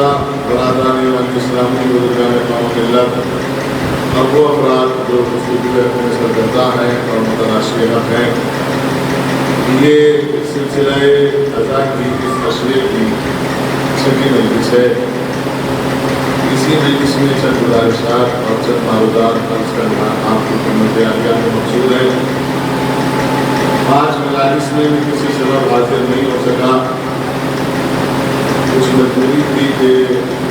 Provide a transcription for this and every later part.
برادران اسلامی بزرگان قوم ملت اور وہ افراد جو خصوصی اپنے سرگردہ ہیں اور متلاشی حق ہیں، یہ سلسلہ ازاں کی اس نشریے کی چھٹی مجلس ہے۔ اسی مجلس میں چند گزارشات اور چند معروضات درج کرنا آپ کی خدمت عالیہ میں مقصود ہے۔ آج مجالس میں بھی کسی سبب حاضر نہیں ہو سکا، کچھ مجبوری تھی کہ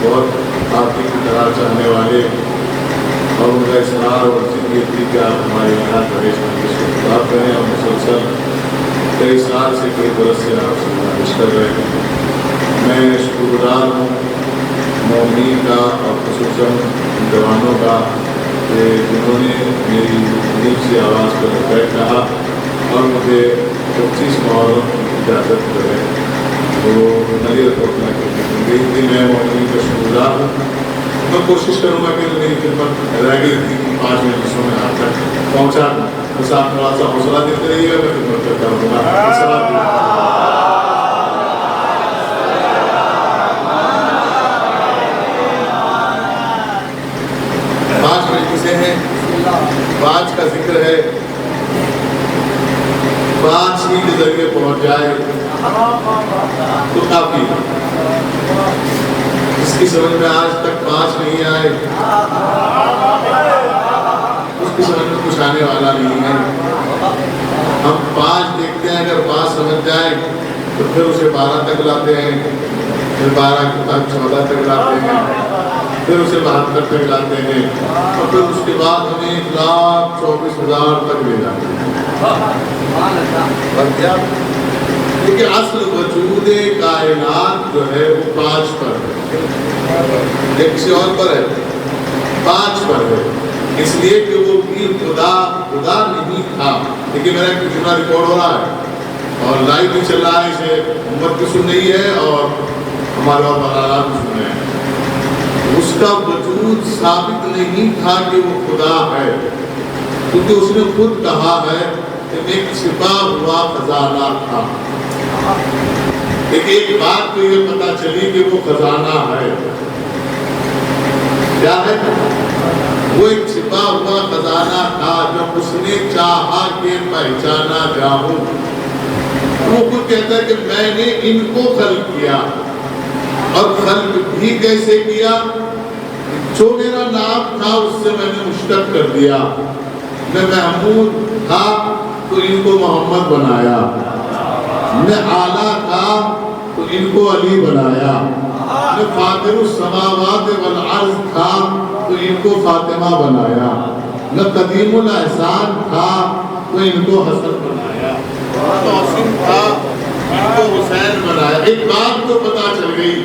بہت آپ کی طرح چاہنے والے اور ان کا اصرار اور ضدیت تھی کہ آپ ہمارے یہاں گھریش مجلس کو خطاب کریں اور مسلسل کئی سال سے کئی برس سے آپ سے گزارش کر رہے ہیں۔ میں شکرگزار ہوں مومنین کا اور خصوصاً جوانوں کا کہ جنہوں نے میری عجیب سی آواز پر بیٹھ کہا اور مجھے 25 محرم کی اجازت جو ہے وہ نظر پہنچنا کرتی تھی۔ میں مومنین کا شکرگزار ہوں۔ میں کوشش کروں گا کہ میری خدمت رہ گئی تھی 5 مجلسوں میں آپ تک پہنچا دوں، بس آپ تھوڑا سا حوصلہ دیتے رہیے گا، میں خدمت کرتا رہوں گا۔ 5 مجلسیں ہیں، 5 کا ذکر ہے، 5 ہی کے ذریعے پہنچ جائے تو کافی ہے۔ اس کی سمجھ میں آج تک 5 نہیں آئے، اس کی سمجھ میں کچھ آنے والا نہیں ہے۔ ہم 5 دیکھتے ہیں، اگر 5 سمجھ جائیں تو پھر اسے 12 تک لاتے ہیں، پھر 12 کے بعد 14 تک لاتے ہیں، پھر اسے 72 تک لاتے ہیں اور پھر اس کے بعد ہمیں 1,24,000 تک لے جاتے ہیں۔ اور کیا لیکن اصل وجود کائنات جو ہے وہ 5 پر ہے، ایک کسی اور پر ہے، 5 پر ہے، اس لیے کہ وہ بھی خدا نہیں تھا۔ لیکن میرا ایک جملہ ریکارڈ ہو رہا ہے اور لائیو بھی چل رہا ہے، اسے امت کو سن رہی ہے اور ہمارے اور برادران کو سن رہے ہیں۔ اس کا وجود ثابت نہیں تھا کہ وہ خدا ہے، کیونکہ اس نے خود کہا ہے کہ میں ایک چھپا ہوا خزانہ تھا۔ لیکن ایک بات تو یہ پتا چلی کہ وہ خزانہ ہے، کیا ہے؟ وہ ایک چھپا ہوا خزانہ تھا جب اس نے چاہا کہ پہچانا جاؤں۔ وہ خود کہتا ہے کہ میں نے ان کو خلق کیا، اور خلق بھی کیسے کیا؟ جو میرا نام تھا اس سے میں نے مشتق کر دیا۔ میں محمود تھا تو ان کو محمد بنایا، میں اعلیٰ تھا تو ان کو علی بنایا، میں فاطر السماوات والارض تھا تو ان کو فاطمہ بنایا، میں قدیم الاحسان تھا تو ان کو حسن بنایا، محسن تھا ان کو حسین بنایا۔ ایک بات تو پتا چل گئی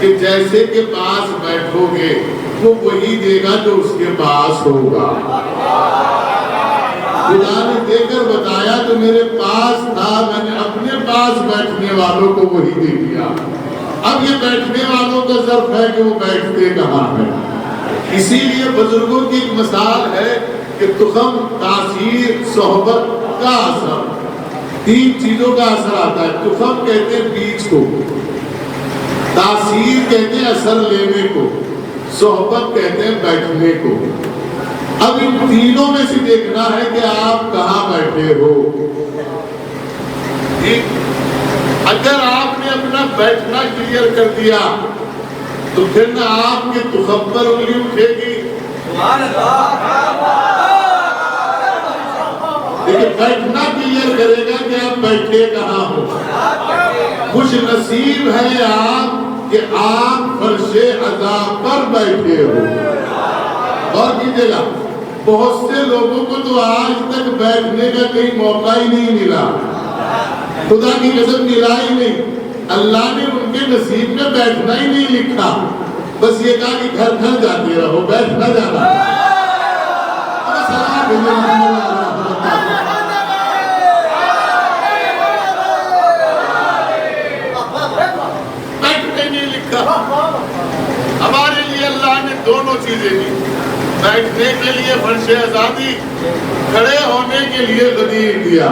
کہ جیسے کے پاس بیٹھو گے وہ وہی دے گا جو اس کے پاس ہوگا۔ خدا نے دے کر بتایا تو میرے پاس تھا، میں نے اپنے پاس بیٹھنے والوں کو وہی دے دیا۔ اب یہ بیٹھنے والوں کا ظرف ہے کہ وہ بیٹھتے کہاں ہیں۔ اسی لیے بزرگوں کی ایک مثال ہے کہ تخم، تاثیر، صحبت کا اثر، 3 چیزوں کا اثر آتا ہے۔ تخم کہتے ہیں بیج کو، تاثیر کہتے ہیں اثر لینے کو، صحبت کہتے ہیں بیٹھنے کو۔ اب ان تینوں میں سے دیکھنا ہے کہ آپ کہاں بیٹھے ہو۔ اگر آپ نے اپنا بیٹھنا کلیئر کر دیا تو پھر نہ آپ کے تخم پر انگلی اٹھے گی، لیکن بیٹھنا کلیئر کرے گا کہ آپ بیٹھے کہاں ہو۔ خوش نصیب ہے آپ کہ آپ فرش عذاب پر بیٹھے ہو۔ اور کیجیے گا، بہت سے لوگوں کو تو آج تک بیٹھنے کا کہیں موقع ہی نہیں ملا، خدا کی قسم ملا ہی نہیں۔ اللہ نے ان کے نصیب میں بیٹھنا ہی نہیں لکھا، بس یہ کہا کہ گھر گھر جاتے رہو، بیٹھنا جانا۔ بیٹھنے نہیں لکھا۔ ہمارے لیے اللہ نے دونوں چیزیں دی، بیٹھنے کے لیے فرش آزادی، کھڑے ہونے کے لیے غدیر دیا۔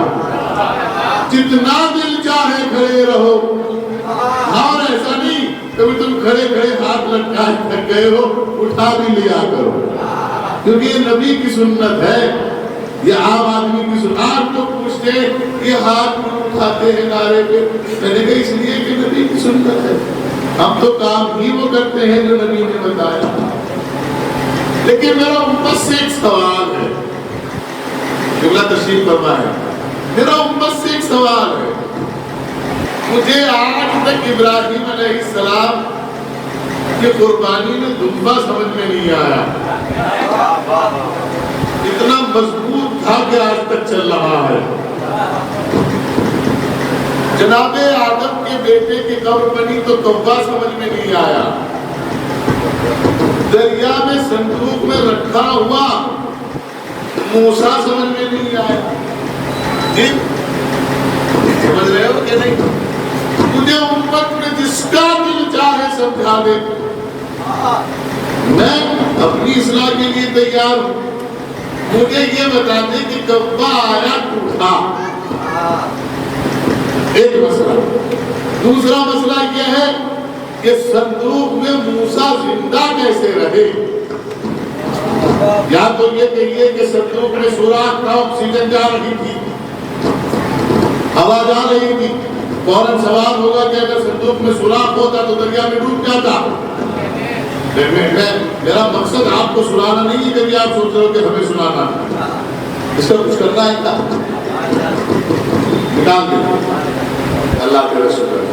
جتنا دل چاہے کھڑے رہو، اور ایسا نہیں کبھی تم کھڑے کھڑے ہاتھ لٹکائے تھک گئے ہو اٹھا بھی لیا کرو، کیونکہ یہ نبی کی سنت ہے، یہ عام آدمی کی سنت۔ آپ تو پوچھتے ہیں یہ ہاتھ کیوں اٹھاتے ہیں نعرے پہ؟ میں نے کہا اس لیے کہ نبی کی سنت ہے، ہم تو کام ہی وہ کرتے ہیں جو نبی نے بتایا۔ لیکن میرا امت سے ایک سوال ہے، قبلہ تشریف فرمائے، میرا امت سے ایک سوال ہے، مجھے آج تک ابراہیم علیہ السلام کی قربانی میں دمبا سمجھ میں نہیں آیا، اتنا مضبوط تھا کہ آج تک چل رہا ہے۔ جناب آدم کے بیٹے کی قبر بنی تو کعبہ سمجھ میں نہیں آیا، دریا میں صندوق میں رکھا ہوا موسیٰ سمجھ میں نہیں آیا۔ جی سمجھ رہے ہو کہ نہیں؟ مجھے امت میں جس کا دل چاہے سمجھا دے، میں اپنی اصلاح کے لیے تیار ہوں، مجھے یہ بتا دیں کہ کعبہ آیا ٹوٹا، ایک مسئلہ۔ دوسرا مسئلہ یہ ہے کہ صندوق میں موسیٰ زندہ کیسے رہے؟ یا تو یہ کہیے کہ صندوق میں سوراخ تھا، آکسیجن جا رہی تھی، ہوا جا رہی تھی، فوراً سوال ہوگا کہ اگر صندوق میں سوراخ ہوتا تو دریا میں ڈوب جاتا۔ میرا مقصد آپ کو سنانا نہیں ہے کہ آپ سوچ رہے ہو کہ ہمیں سنانا، اس کا کچھ کرنا ہے کیا؟ نکال دیں اللہ کے رسول۔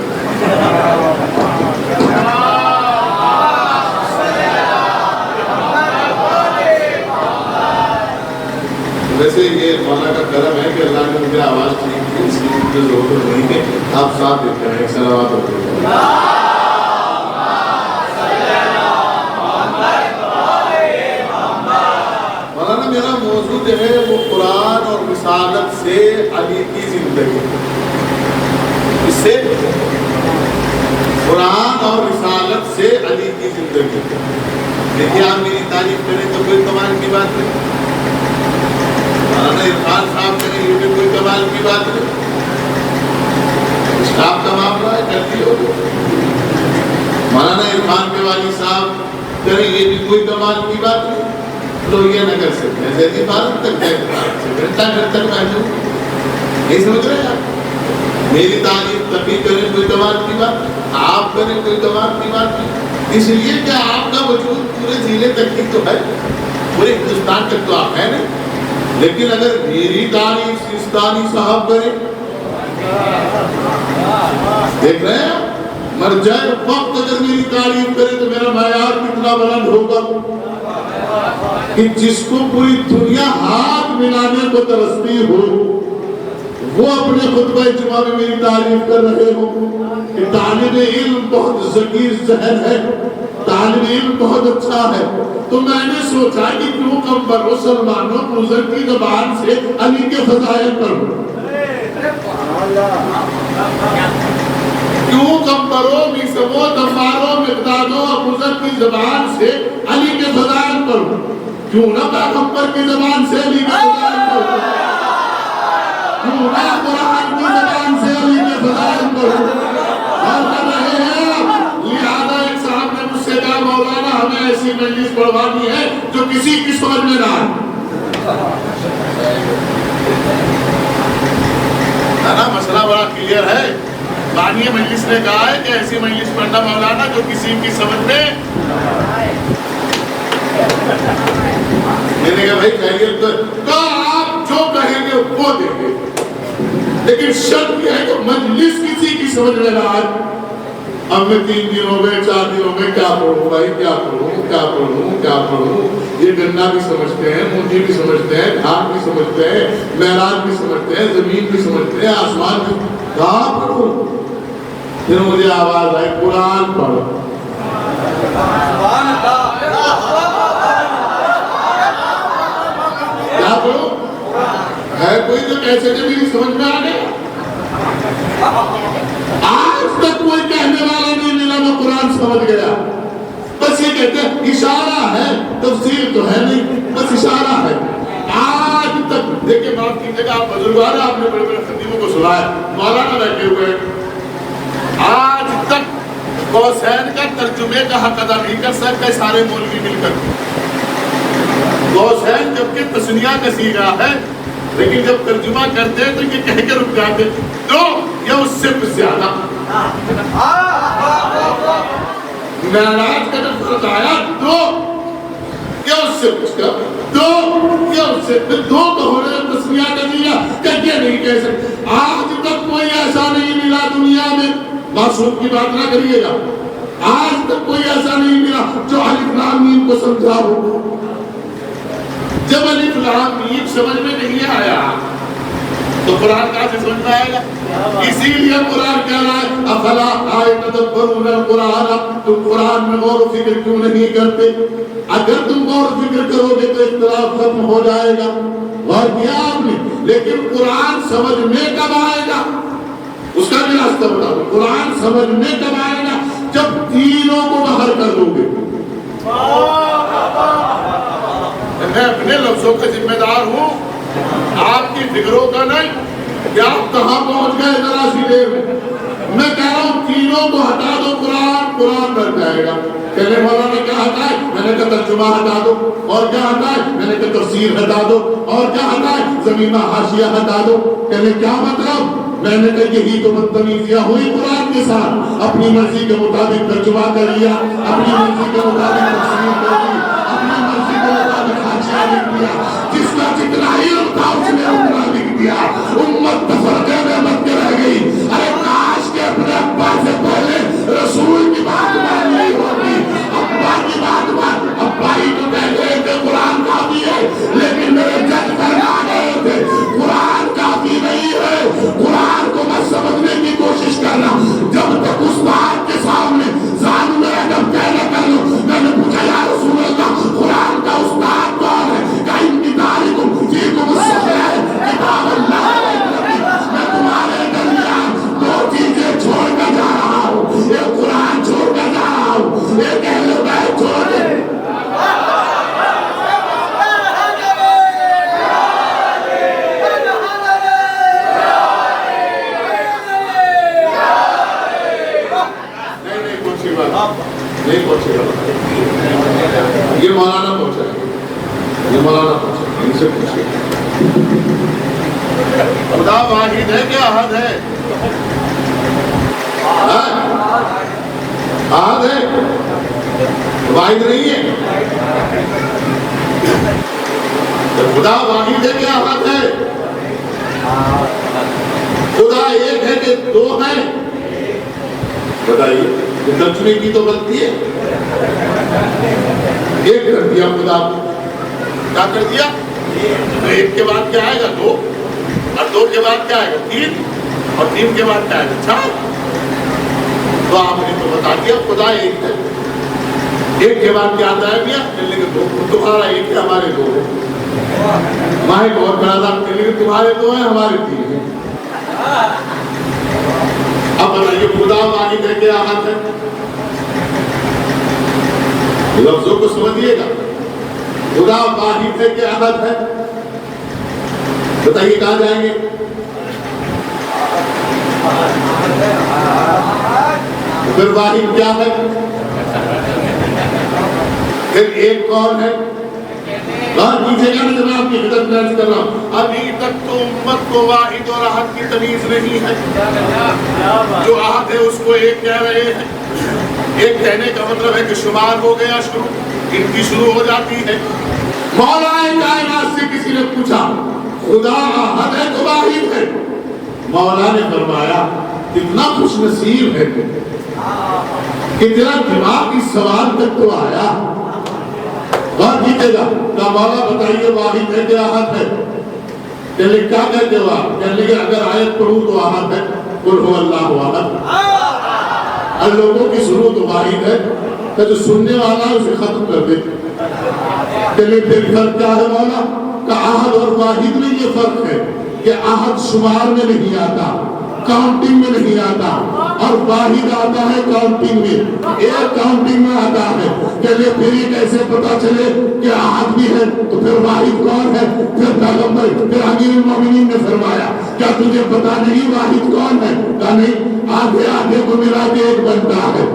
ویسے یہ مولا کا کرم ہے کہ اللہ نے مجھے آواز ٹھیک کی، اس کی مجھے ضرورت نہیں ہے، آپ ساتھ دیتے ہیں، ایک صلوات ہوتے ہیں۔ مولانا میرا موضوع جو ہے وہ قرآن اور رسالت سے علی کی زندگی، اس سے قرآن اور رسالت سے علی کی زندگی۔ دیکھیے آپ میری تعریف کریں تو کوئی کمال کی بات نہیں، مولانا عرفان صاحب کریں یہ بھی کوئی کمال کی بات نہیں، اسٹاف کا معاملہ ہے کرتی ہو۔ مولانا عرفان کے والد صاحب کریں یہ بھی کوئی کمال کی بات نہیں، لوگ یہ نہ کر سکتے ہیں، زیادی بات تک گھنٹہ گھر تک محدود نہیں، سمجھ رہے ہیں آپ؟ میری تعلیم تقی کریں کوئی کمال کی بات، آپ کریں کوئی کمال کی بات نہیں، اس لیے کہ آپ کا وجود پورے ضلع تک ہی تو ہے، پورے ہندوستان تک تو آپ ہیں نہیں۔ لیکن اگر میری تعلیم سیستانی صاحب کریں، دیکھ رہے ہیں مر جائے وقت اگر میری تعلیم کرے تو میرا معیار کتنا بلند ہوگا کہ جس کو پوری دنیا ہاتھ ملانے کو ترستی ہو وہ اپنے خطبہ جمعہ میں میری تعریف کر رہے ہو کہ طالب علم بہت ذکی ذہن ہے، طالب علم بہت اچھا ہے۔ تو میں نے سوچا کہ کیوں کم برو سلمان و بزر کی زبان سے علی کے فضائل پڑھوں، کیوں کم برو میسمو دمارو مقدادو اور بزر کی زبان سے علی کے فضائل پڑھوں، کیوں نہ پیغمبر کی زبان سے علی کے فضائل پڑھوں، کیوں نہ قرآن کی زبان سے علی کے فضائل پڑھوں۔ اور کر رہے ہیں لہذا ایک صاحب نے مجھ سے کہا مولانا ہمیں ایسی مجلس پڑھوانی ہے جو کسی کی سمجھ میں نہ آئے، نا مسئلہ بڑا کلیئر ہے۔ بانی مجلس نے کہا ہے کہ ایسی مجلس پڑھنا مولانا جو کسی کی سمجھ میں، میں نے کہا بھائی خیریت تو آپ جو کہیں گے وہ دیں گے، لیکن شرط یہ ہے کہ مجلس کسی کی سمجھ میں نہ آئے۔ اب میں 3 دن ہو گئے 4 دن ہو گئے کیا پڑھوں بھائی، کیا پڑھوں کیا پڑھوں کیا پڑھوں، یہ گنا بھی سمجھتے ہیں، مونجی بھی سمجھتے ہیں، گھاٹ بھی سمجھتے ہیں، معراج بھی سمجھتے ہیں، زمین بھی سمجھتے ہیں، آسمان بھی، کہاں پڑھوں؟ پھر مجھے آواز آئی قرآن پڑھو۔ کیا پڑھو؟ ہے کوئی تو کیسے جو میری سمجھ میں آ گئے؟ آج تک کوئی کہنے والا نہیں ملا میں قرآن سمجھ گیا، بس یہ کہتے ہیں اشارہ ہے، تفسیر تو ہے نہیں، بس اشارہ ہے۔ آج تک دیکھیں بات کیجیے گا، آپ بزرگوار آپ نے بڑے بڑے خطیبوں کو سنا ہے، مولانا بیٹھے ہوئے، آج تک قوسین کا ترجمے کا حق ادا نہیں کر سکتے سارے مولوی مل کر. قوسین جبکہ تسنیہ کا صیغہ ہے لیکن جب ترجمہ کرتے ہیں تو یہ کہہ کے رک جاتے تو یہ اس سے زیادہ معراج کا جب فرض آیا تو کیا اس سے کچھ کا تو کیا اس سے دو تو ہونے تسنیہ کا دیا کہ نہیں کہہ سکتے. آج تک کوئی ایسا نہیں ملا دنیا میں, معصوم کی بات نہ کریے گا, آج تک کوئی ایسا نہیں ملا جو الف لام میم کو سمجھا ہو. جب الف لام میم سمجھ میں نہیں آیا تو قرآن کہاں سے سمجھ میں آئے گا؟ اسی لیے قرآن کہہ رہا ہے افلا یتدبرون القرآن, تم قرآن میں غور و فکر کیوں نہیں کرتے؟ اگر تم غور و فکر کرو گے تو اختلاف ختم ہو جائے گا. غور کیا آپ نے؟ لیکن قرآن سمجھ میں کب آئے گا اس کا بھی راستہ بتا دو. قرآن سمجھ میں کب آئے گا؟ جب تینوں کو باہر کر دو گے. میں اپنے لفظوں کا ذمہ دار ہوں, آپ کی فکروں کا نہیں کہ آپ کہاں پہنچ گئے ذرا سی دیر میں. میں کہہ رہا ہوں تینوں کو ہٹا دو, قرآن بن جائے گا. پہلے مولانا کیا ہٹائے؟ میں نے کہا ترجمہ ہٹا دو. اور کیا ہٹائے؟ میں نے کہا تفسیر ہٹا دو. اور کیا ہٹائے؟ ضمیمہ حاشیہ ہٹا دو. کہنے کیا مطلب؟ میں نے کہا یہی تو بدتمیزیاں ہوئی قرآن کے ساتھ. اپنی مرضی کے مطابق ترجمہ کر لیا, اپنی مرضی کے مطابق تفسیر کر لی, اپنی مرضی کے مطابق حاشیہ لکھ دیا. جس کا جتنا علم تھا اس نے اتنا لکھ دیا. امت تفرقے میں مت کے رہ گئی. ارے کاش کے اپنے ابا سے پہلے رسول کی بات مان لی ہوتی. ابا کی بات مان, ابا ہی تو کہہ گئے تھے قرآن کافی ہے, لیکن میرے جج فرما گئے تھے قرآن کافی نہیں ہے. قرآن کو میں سمجھنے کی کوشش کرنا جب تک اس بات کے سامنے زانو میرا جب کہنا کر لوں. میں نے پوچھا یا رسول اللہ قرآن کا استاد کون ہے؟ کہ ان کی تاریخ فیکم الصحیح کتاب اللہ. میں تمہارے درمیان دو چیزیں چھوڑ کر جا رہا ہوں, ایک قرآن چھوڑ کر جا رہا ہوں, ایک اہل بیت چھوڑ کر. نہیں پہنچے گا, یہ مولانا پہنچا ہے, یہ مولانا پہنچا ہے, ان سے پوچھے. خدا واحد ہے کہ احد ہے؟ احد ہے, واحد نہیں ہے. خدا واحد ہے کہ احد ہے؟ خدا ایک ہے کہ دو ہیں؟ بتائیے. ترجمے کی تو غلطی ہے. ایک کر دیا خدا کو, کیا کر دیا؟ ایک کے بعد کیا آئے گا؟ دو, اور دو کے بعد کیا آئے گا؟ تین, اور تین کے بعد کیا آئے گا؟ چار. تو آپ نے تو بتا دیا خدا ایک ہے. ایک کے بعد کیا آتا ہے؟ دو. تمہارا ایک ہے, ہمارے دو ہے. ماں ایک اور بڑا تھا, تمہارے دو ہیں, ہمارے تین ہیں. اب بتائیے خدا واحد ہے کہ احد ہے؟ لفظوں کو سمجھیے گا. خدا واحد ہے کہ احد ہے؟ بتائیے کہاں جائیں گے؟ پھر واحد کیا ہے؟ پھر ایک کون ہے؟ بات کیجیے گا نا جناب کی خدمت میں عرض کر رہا ہوں. ابھی تک تو امت کو واحد اور احد کی تمیز نہیں ہے. جو احد ہے اس کو ایک کہہ رہے ہیں. ایک کہنے کا مطلب ہے کہ شمار ہو گیا شروع, گنتی شروع ہو جاتی ہے. مولا کائنات سے کسی نے پوچھا خدا احد ہے تو واحد ہے؟ مولا نے فرمایا کتنا خوش نصیب ہے کہ تیرا دماغ اس سوال تک تو آیا. بات کیجیے گا. کہا مولا بتائیے واحد ہے کہ احد ہے؟ کہنے کیا کہتے ہو آپ؟ کہنے کہ اگر آیت پڑھوں تو احد ہے, قل هو اللہ احد. اور لوگوں کی سنو تو واحد ہے, کہ جو سننے والا ہے اسے ختم کر دے. کہنے پھر فرق کیا ہے مولا؟ کہ احد اور واحد میں یہ فرق ہے کہ احد شمار میں نہیں آتا, کاؤنٹنگ میں نہیں آتا, اور واحد آتا ہے کاؤنٹنگ میں. ایک کاؤنٹنگ میں آتا ہے کہ چلے پھر یہ کیسے پتا چلے کہ احد بھی ہے؟ تو پھر واحد کون ہے؟ پھر پیغمبر، پھر امیر المومنین نے فرمایا کیا تجھے پتا نہیں واحد کون ہے؟ کہا نہیں، آدھے آدھے کو ملا کے ایک بنتا ہے،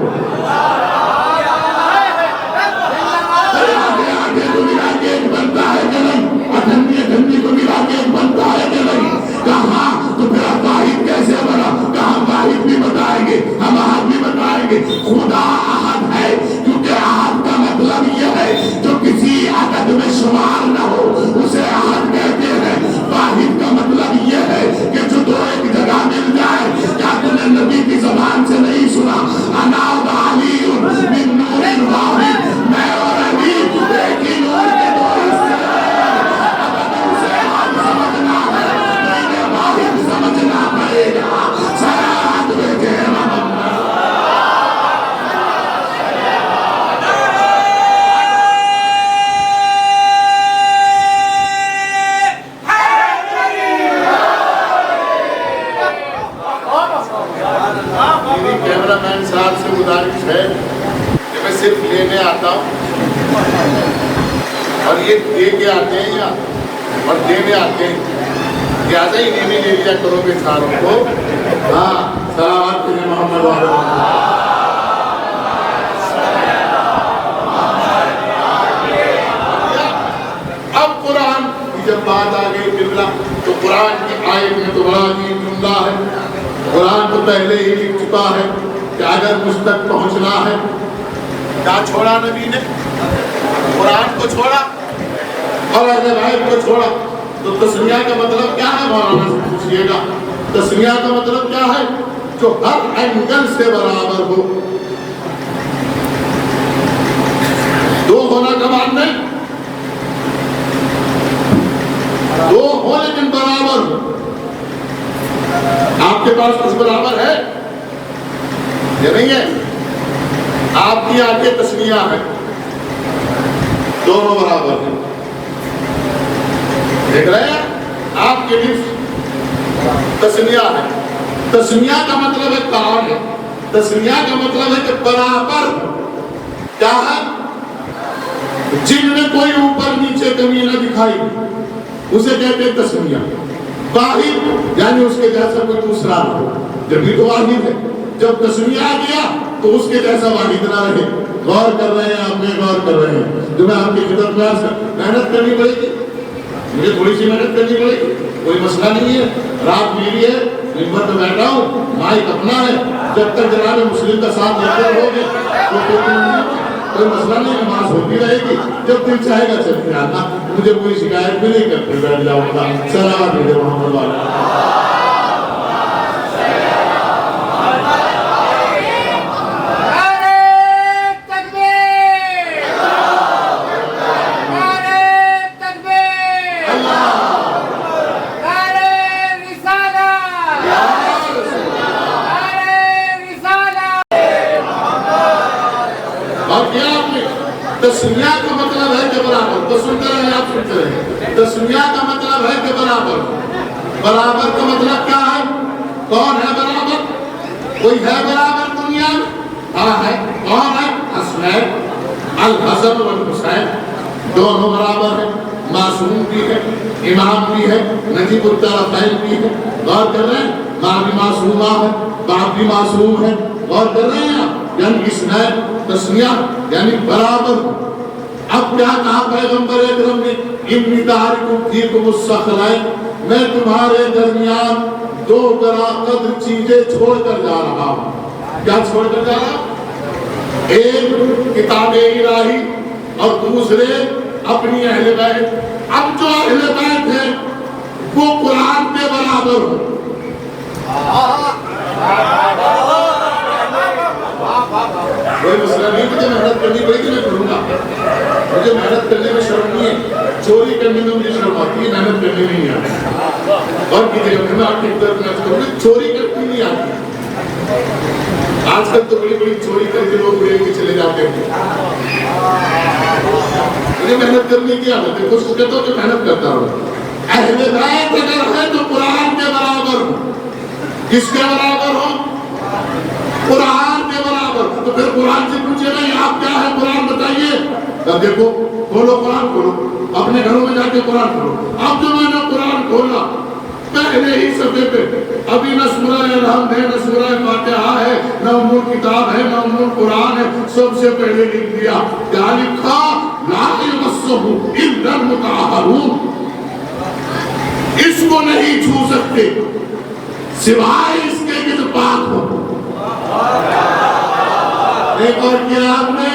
آدھے آدھے کو ملا کے ایک بنتا ہے کہ نہیں؟ اٹھنی اٹھنی کو ملا کے ایک بنتا ہے کہ نہیں؟ کہا تو پھر واحد کیسے بنا؟ کہا واحد بھی بتائیں گے، ہم احد بھی بتائیں گے۔ خدا احد ہے کیونکہ احد کا مطلب یہ ہے جو کسی عدد میں شمار نہ ہو اسے احد کہتے ہیں۔ واحد کا مطلب یہ ہے کہ جو دو ایک جگہ مل جائے۔ کیا تم نے نبی کی زبان سے نہیں سنا انا و علی من نور واحد، میں اور علی ایک ہی نور کے دو حصے ہیں۔ اگر اسے احد سمجھنا ہے تو انہیں واحد سمجھنا پڑے گا۔ سرات بیٹے محمد کیمرہ مین صاحب سے گزارش ہے کہ میں صرف لینے آتا ہوں اور یہ دے کے آتے ہیں یا اور دینے آتے ہیں، لہٰذا ہی نہیں لے لیا کرو گے ساروں کو۔ ہاں صلوات کے لیے محمد اب قرآن کی جب بات آ گئی قبلہ تو قرآن کی آیت میں تو بڑا عجیب جملہ ہے۔ قرآن تو پہلے ہی لکھ چکا ہے کہ اگر مجھ تک پہنچنا ہے، کیا چھوڑا نبی نے؟ قرآن کو چھوڑا، اور اگر آیت کو چھوڑا تو تسمیہ کا مطلب کیا ہے؟ مولانا سے پوچھئے گا تسمیہ کا مطلب کیا ہے؟ جو ہر اینگل سے برابر ہو۔ دو ہونا کمان نہیں، دو ہو لیکن برابر ہو۔ آپ کے پاس کچھ برابر ہے یا نہیں ہے؟ آپ کی آنکھیں تسمیہ ہے، دونوں برابر ہیں، دیکھ رہے ہیں؟ آپ کے نصف تسمیہ ہے۔ تسمیہ کا مطلب ہے کام ہے، تسمیہ کا مطلب ہے کہ برابر کیا ہے؟ جن میں کوئی اوپر نیچے کمی نہ دکھائی اسے کہتے ہیں تسمیہ۔ واحد یعنی اس کے جیسا کوئی دوسرا نہ ہو، جب بھی تو واحد ہے۔ جب تسمیہ آ گیا تو اس کے جیسا واحد نہ رہے۔ غور کر رہے ہیں آپ، میں غور کر رہے ہیں، جو میں آپ کی خدمت میں محنت کرنی پڑے گی، مجھے تھوڑی سی محنت کرنی پڑے گی، کوئی مسئلہ نہیں ہے۔ رات میری ہے، ممبر پہ بیٹھا ہوں، مائک اپنا ہے، جب تک جناب مسلم کا ساتھ دیتے رہو گے تو کوئی مسئلہ نہیں، نماز ہوتی رہے گی۔ جب دل چاہے گا چلتے آنا، مجھے کوئی شکایت بھی نہیں کرتے بیٹھ جاؤں گا۔ صلوات بھیجے محمد والا۔ تسمیہ کا مطلب ہے کہ برابر، تو سنتے رہے آپ سنتے رہے۔ تسمیہ کا مطلب ہے کہ برابر۔ برابر کا مطلب کیا ہے؟ کون ہے برابر؟ کوئی ہے برابر دنیا میں؟ ہاں ہے۔ کون ہے؟ حسنین، الحسن والحسین، دونوں برابر ہیں۔ معصوم بھی ہے، امام بھی ہے، نجیب الطرفین بھی ہے۔ غور کر رہے ہیں؟ ماں بھی معصومہ ہے، باپ بھی معصوم ہے۔ غور کر رہے ہیں آپ؟ یعنی اسنین تسمیہ یعنی برابر۔ اب کیا کہا پیغمبر اکرم نے؟ انی تارکم فیکم الثقلین، میں تمہارے درمیان دو برا قدر چیزیں چھوڑ کر جا رہا ہوں۔ کیا چھوڑ کر جا رہا ہوں؟ ایک کتاب الہی اور دوسرے اپنی اہل بیت۔ اب جو اہل بیت ہے وہ قرآن کے برابر ہو۔ کوئی مسئلہ نہیں، مجھے محنت کرنی پڑے گی، میں کروں گا۔ مجھے محنت کرنے میں شرم نہیں ہے، چوری کرنے میں مجھے شرم آتی ہے، محنت کرنے نہیں آتی۔ اور کسی جگہ میں آپ کی خدمت کروں گا، چوری کرتی نہیں آتی۔ آج کل تو بڑی بڑی چوری کر کے لوگ اڑے کے چلے جاتے ہیں۔ مجھے محنت کرنے کی عادت ہے، کوشش کرتا ہوں کہ محنت کرتا ہوں۔ اہل بیت اگر ہے تو قرآن کے برابر ہو۔ کس کے برابر ہو؟ قرآن کے برابر۔ تو پھر قرآن سے پوچھے نہیں آپ کیا ہے؟ قرآن بتائیے اب دیکھو کھولو قرآن کھولو اپنے گھروں میں جا کے قرآن کھولو. اب جو میں نے قرآن کھولا پہلے ہی صفحے پہ ابھی نہ سورہ الحمد ہے نہ سورہ فاتحہ ہے نہ ام الکتاب ہے نہ ام القرآن ہے. سب سے پہلے لکھ دیا کیا لکھا لا یمسہ الا المطہرون. اس کو نہیں چھو سکتے سوائے اس کے کہ جو پاک ہو. ایک اور کیا آپ نے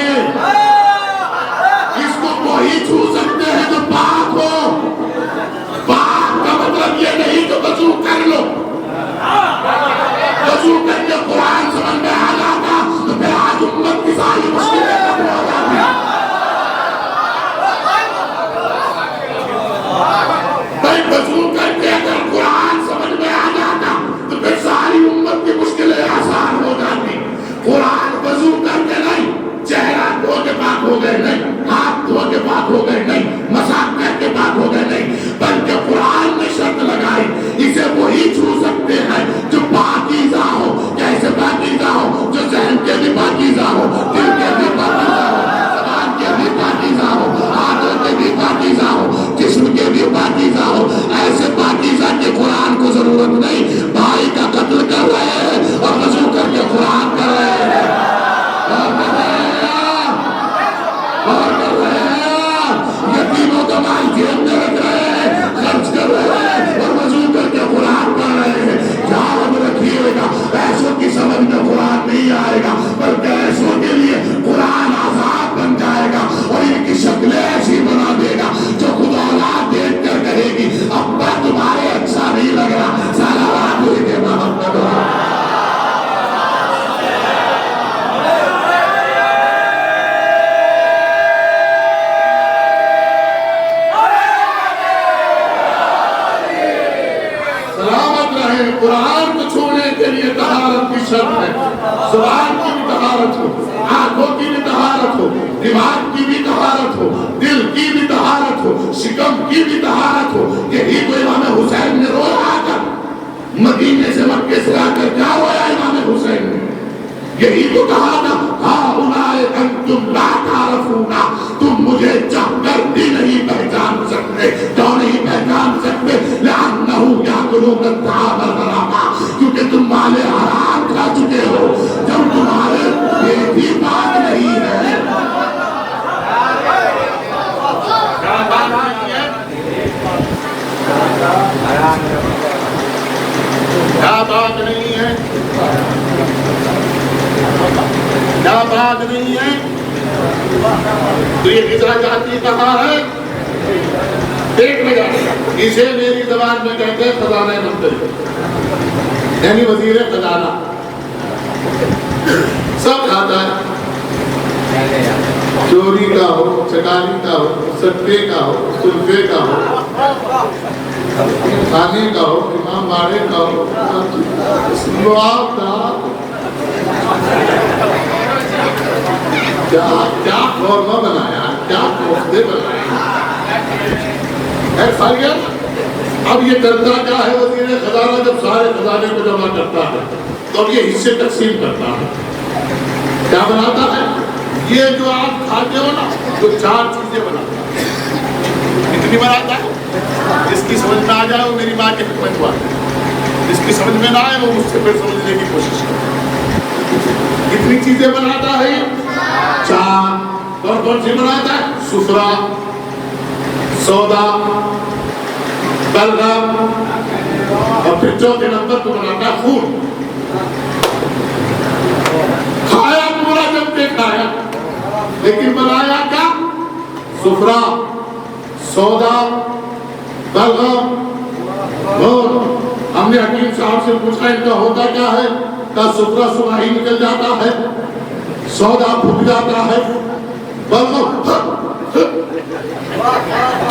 اس کو وہی چھو سکتے ہیں جو پاک ہو. پاک کا مطلب یہ نہیں کہ وضو کر لو. وضو کر کے قرآن سمجھ میں آ جاتا تو پھر آج امت کی ساری مشکلیں ختم ہو جاتی. بھائی وضو کر کے اگر قرآن سمجھ میں آ جاتا تو پھر ساری امت کی مشکلیں آسان ہو جاتی. قرآن وضو کر کے نہیں, چہرہ دھو کے پاک ہو گئے نہیں, ہاتھ دھو کے پاک ہو گئے نہیں, مساق کر کے پاک ہو گئے نہیں, بلکہ قرآن نے شرط لگائی اسے وہی چھو سکتے ہیں جو پاکیزہ ہو. کیسے پاکیزہ ہو؟ جو ذہن کے بھی پاکیزہ ہو, دل کے بھی پاکیزہ ہو, زبان کے بھی پاکیزہ ہو, ہاتھوں کے بھی پاکیزہ ہو, جسم کے بھی پاکیزہ ہو. ایسے پاکیزہ کے قرآن کو ضرورت نہیں. بھائی کا قتل کر رہے ہیں اور وضو کر کے قرآن کر رہے ہیں اور کر رہے ہیں. یتیموں کا مال جیب میں رکھ رہے ہیں, خرچ کر رہے ہیں اور وضو کر کے قرآن پڑھ رہے ہیں. یاد رکھیے گا ایسوں کی سمجھ میں قرآن نہیں آئے گا بلکہ ایسوں کے لیے قرآن عذاب بن جائے گا اور ان کی شکلیں ایسی بنا دے گا جو خود اولاد دیکھ کر کہے گی ابا تمہارے اچھا نہیں لگ رہا سارا رات ہوئی کے محمد قرآن کو چھوڑنے کے لیے طہارت کی شرط ہے. زبان کی بھی طہارت ہو, آنکھوں کی بھی طہارت ہو, دماغ کی بھی طہارت ہو, دل کی بھی طہارت ہو, شکم کی بھی طہارت ہو. یہی تو امام حسین نے رویا آ کر مدینے سے مکے سے آ کر کیا رویا امام حسین نے. یہی تو کہا تھا ہاؤلائے انتم لا تعرفون, تم مجھے چاہ کر بھی نہیں پہچان سکتے. کیوں نہیں پہچان سکتے؟ لأنہ یاکلون الطعام الحرام, کیونکہ تم مال حرام کھا چکے ہو جب تمہارے پیٹ ہی پاک نہیں ہے. کیا بات نہیں ہے, کیا بات نہیں ہے. تو یہ غذا جاتی کہاں ہے؟ پیٹ میں جاتی. اسے میری زبان میں کہتے ہیں خزانہ منتظر, یعنی وزیر خزانہ. سب کھاتا ہے, چوری کا ہو, چکانی کا ہو, صدقے کا ہو, سلفے کا ہو, کھانے کا ہو, امام باڑے کا ہو, لعاب کا کیا قورمہ بنایا, کیا کوفتے بنائے. اب یہ کرتا کیا ہے وزیر خزانہ؟ جب سارے خزانے کو جمع کرتا ہے تو اب یہ حصے تقسیم کرتا ہے. کیا بناتا ہے؟ یہ جو آپ کھاتے ہو نا تو 4 چیزیں بناتا ہے. کتنی بناتا ہے؟ جس کی سمجھ میں آ جائے وہ میری ماں کے خدمت ہوا, جس کی سمجھ میں نہ آئے وہ مجھ سے پھر سمجھنے کی کوشش کرے. کتنی چیزیں بناتا ہے؟ 4. اور کون سی بناتا ہے؟ سفرہ, سودا, بلغم, اور پھر 4تھے نمبر کو بناتا ہے خون. کھایا پورا جب کے کھایا, لیکن بنایا کیا؟ سفرہ, سودا, بلغم. اور ہم نے حکیم صاحب سے پوچھا ان کا ہوتا کیا ہے؟ کا سفرہ صبح ہی نکل جاتا ہے, سودا پھک جاتا ہے, بلغم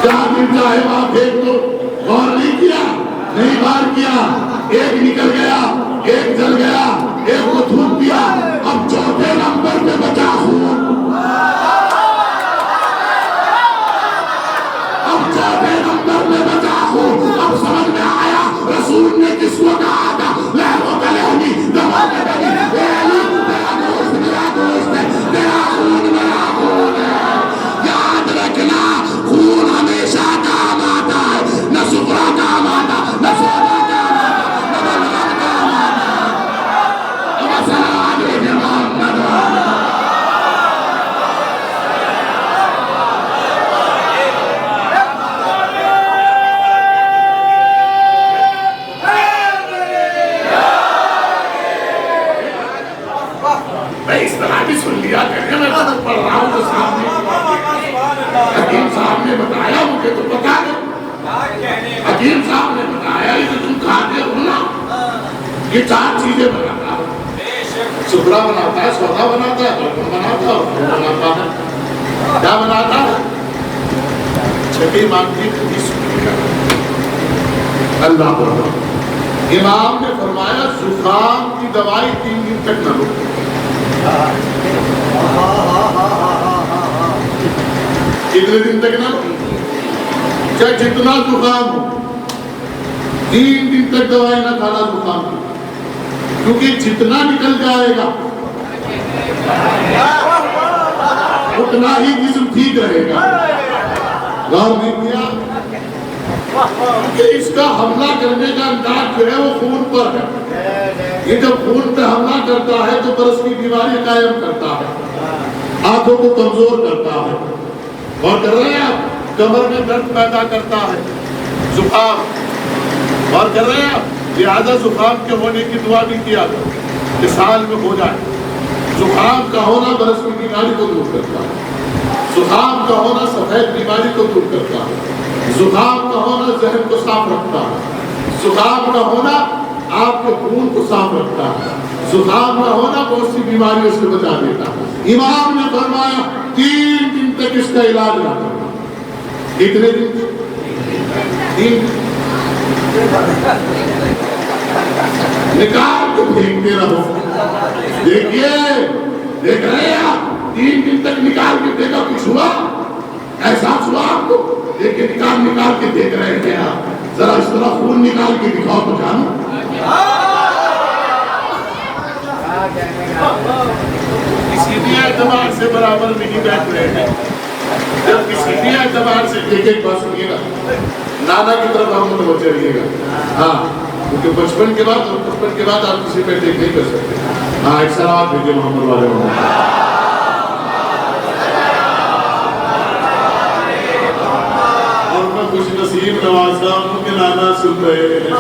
جہاں دن چاہے وہاں پھینک دو. غور نہیں کیا, نہیں بار کیا. ایک نکل گیا, ایک جل گیا, ایک کو تھوک دیا. اب 4تھے نمبر پہ بچا خون. اب 4تھے نمبر پہ بچا خون. اب سمجھ میں آیا رسول نے کس کو کہا تھا لہو کا لہنی دماغ میں بنی. تیرا دوست میرا دوست ہے, تیرا خون میرا خون ہے. یہ 4 چیزیں بناتا ہے، سپرا بناتا ہے، سودا بناتا ہے، برتن بناتا ہے، اور بناتا ہے، کیا بناتا ہے؟ چھٹی مانگتی حدیث سنی کا اللہ پر۔ امام نے فرمایا زکام کی دوائی 3 دن تک نہ لو، کتنے دن تک نہ لو؟ چاہے جتنا زکام ہو 3 دن تک دوائی نہ کھانا زکام کی، کیونکہ جتنا نکل جائے گا اتنا ہی جسم ٹھیک رہے گا۔ غور نہیں کیا کہ اس کا حملہ کرنے کا انداز جو ہے وہ خون پر ہے، یہ جب خون پہ حملہ کرتا ہے تو برس کی بیماری قائم کرتا ہے، آنکھوں کو کمزور کرتا ہے، اور کر رہے ہیں آپ، کمر میں درد پیدا کرتا ہے، زکام، اور کر رہے ہیں آپ، لہذا زکام کے ہونے کی دعا بھی کیا کہ سال میں ہو جائے۔ زکام کا ہونا برس کی بیماری کو دور کرتا ہے، زکام کا ہونا سفید بیماری کو دور کرتا ہے، زکام کا ہونا ذہن کو صاف رکھتا ہے، زکام کا ہونا آپ کے خون کو صاف رکھتا ہے، زکام کا ہونا بہت سی بیماریوں سے بچا دیتا ہے۔ امام نے فرمایا 3 دن تک اس کا علاج نہ کرنا۔ کتنے دن؟ 3 نکال کے پھینکتے رہو۔ دیکھیے، دیکھ رہے ہیں آپ، 3 دن تک نکال کے دیکھا کچھ ہوا؟ احساس ہوا آپ کو؟ دیکھیں نکال کے دیکھ رہے ہیں آپ، ذرا اس طرح خون نکال کے دکھاؤ تو جانو۔ کسی بھی اعتبار سے برابر نہیں بیٹھ رہے ہیں، جب کسی بھی اعتبار سے ایک بات سنیے گا، نانا کی طرف ہم متوجہ رہیے گا، ہاں، کیونکہ بچپن کے بعد آپ کسی پہ ٹیک نہیں کر سکتے۔ ہاں، ایک سلام بھیجیے محمد والے محمد۔ اور میں خوش نصیب نوازا ہوں کہ نانا سن رہے ہیں۔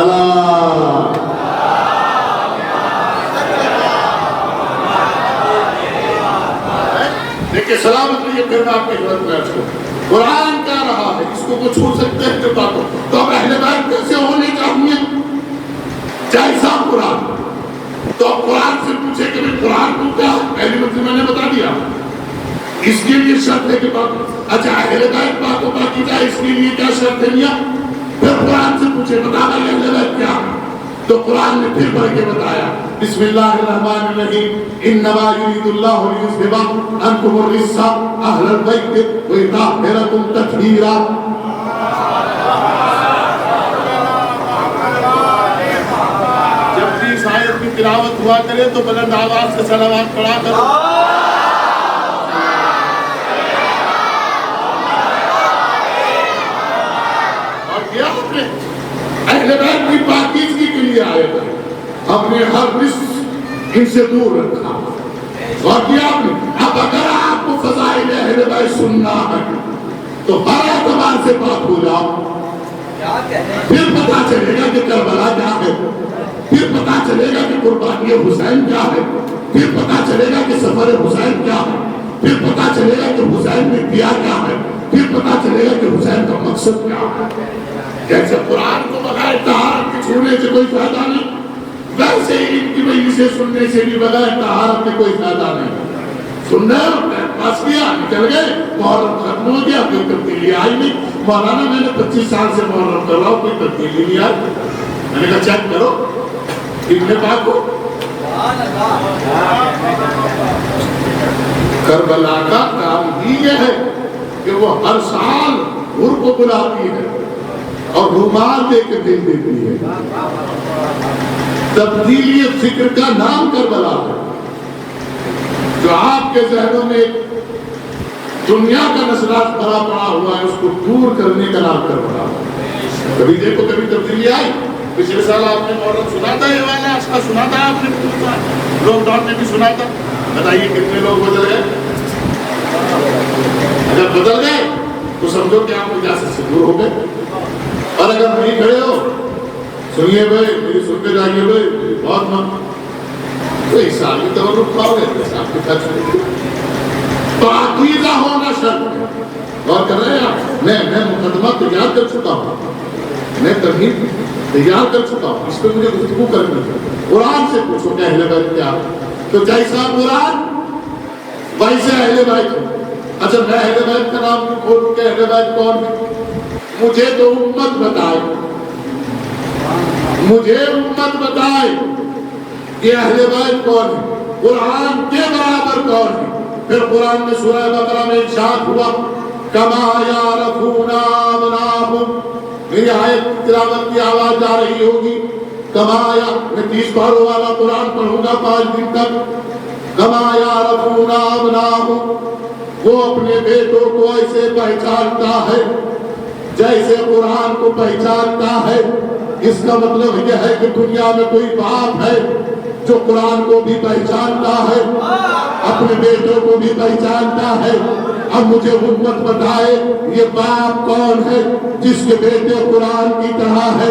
اللہ دیکھیں، سلامت رہیے، پھر میں آپ کی خدمت میں عرض کروں۔ قرآن کہہ رہا ہے، اس کو کچھ چھوڑ سکتے ہیں جو باتوں، تو اب اہل بیت کیسے ہونے چاہیے؟ جیسا قرآن، تو اب قرآن سے پوچھے کہ قرآن کو کیا پہلی منزل میں نے بتا دیا، اس کے لیے شرط ہے کہ بات، اچھا اہل بیت باتوں باقی جائے، اس کے لیے کیا شرط ہے میاں؟ پھر قرآن سے پوچھے بتا بھائی اہل بیت کیا، تو قرآن نے پھر بڑھ کے بتایا، بسم اللہ الرحمن الرحیم، انما یرید اللہ لیذھب عنکم الرجس اہل البیت ویطہرکم تطہیرا۔ جب بھی اس آیت کی تلاوت ہوا کرے تو بلند آواز سے صلوات پڑھا کرو۔ اور کیا آپ نے اہل بیت کی پاکیزگی کے لیے آئے تھے، ہم نے ہر رزق ان سے دور رکھا، اور کیا آپ نے، اب اگر آپ کو فضائل اہل بیت سننا ہے تو ہر اعتبار سے پاک ہو جاؤ، پھر پتا چلے گا کہ کربلا کیا ہے، پھر پتا چلے گا کہ قربانی حسین کیا ہے، پھر پتا چلے گا کہ سفر حسین کیا ہے، پھر پتا چلے گا کہ حسین نے کیا کیا ہے، پھر پتا چلے گا کہ حسین کا مقصد کیا ہے۔ جیسے قرآن کو بغیر طہارت کے چھوڑنے سے کوئی فائدہ نہیں، ویسے ہی ان کی مجلسیں سننے سے بھی بغیر طہارت میں کوئی فائدہ نہیں۔ سننا پاس کیا، نکل گئے، محرم ختم ہو گیا، کوئی تبدیلی آئی نہیں۔ مولانا میں نے 25 سال سے محرم کر رہا ہوں، کوئی تبدیلی نہیں آئی۔ میں نے کہا چیک کرو کتنے پاک ہو۔ کربلا کا کام ہی یہ ہے کہ وہ ہر سال حور کو بلاتی ہے اور رومال دے کے دل دیتی ہے۔ تبدیلی فکر کا نام کربلا ہے، جو آپ کے ذہنوں میں دنیا کا نسلات بھرا پڑا ہوا ہے، اس کو دور کرنے کا نام کربلا ہے۔ کبھی دیکھو کبھی تبدیلی آئی۔ پچھلے سال آپ نے محرم سنا تھا، یہ والا اس کا سنا تھا آپ نے، لاک ڈاؤن میں بھی سنا تھا، بتائیے کتنے لوگ بدل گئے؟ اگر بدل گئے تو سمجھو کہ آپ اجازت سے دور ہو گئے، اور اگر نہیں کھڑے ہو، سنیے بھائی میری سنتے جائیے بھائی، بہت من تو اس سال کی تورک کھاؤ گے، جیسے آپ کے خرچ تو عقیدہ ہونا شرط۔ اور کر رہے ہیں آپ، میں مقدمہ تیار کر چکا ہوں، میں تمہید تیار کر چکا ہوں، اس پہ مجھے گفتگو کرنی ہے۔ قرآن سے پوچھو کہ اہل بیت کیا ہے، تو جیسا قرآن ویسے اہل بیت۔ اچھا میں اہل بیت کا نام کیوں کھولوں کہ اہل بیت کون ہے؟ مجھے تو امت بتائے، مجھے امت بتائے کہ اہل بیت کون ہے، قرآن کے برابر کون ہے۔ پھر قرآن میں سورہ بقرہ میں ارشاد ہوا کما یعرفون ابناءہم، میری آیت کی تلاوت کی آواز جا رہی ہوگی، کما میں 30 پاروں والا قرآن پڑھوں گا 5 دن تک۔ کما یعرفون ابناءہم، وہ اپنے بیٹوں کو ایسے پہچانتا ہے جیسے قرآن کو پہچانتا ہے۔ اس کا مطلب یہ ہے کہ دنیا میں کوئی باپ ہے جو قرآن کو بھی پہچانتا ہے، اپنے بیٹوں کو بھی پہچانتا ہے۔ اب مجھے امت بتائے یہ باپ کون ہے جس کے بیٹے قرآن کی طرح ہے؟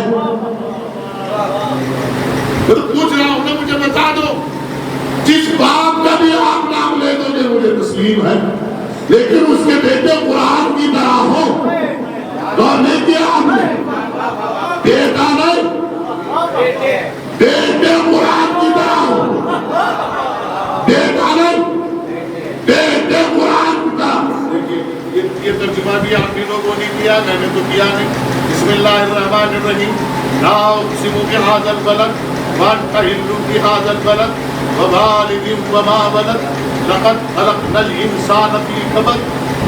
میں تو پوچھ رہا ہوں نا، مجھے بتا دو، جس باپ کا بھی آپ نام لے دو گے مجھے تسلیم ہے، لیکن اس کے بیٹے قرآن کی طرح ہو۔ غور نہیں کیا آپ نے؟ بیٹا نہیں، بیٹے قرآن کی طرح ہو، بیٹا نہیں، بیٹے قرآن کی طرح۔ یہ ترجمہ بھی آپ ہی لوگوں نے کیا، میں نے تو کیا نہیں۔ بسم اللہ الرحمن الرحیم، لا اقسم بہذا البلد وانت حل بہذا البلد ووالد وما ولد لقد خلقنا الانسان فی کبد۔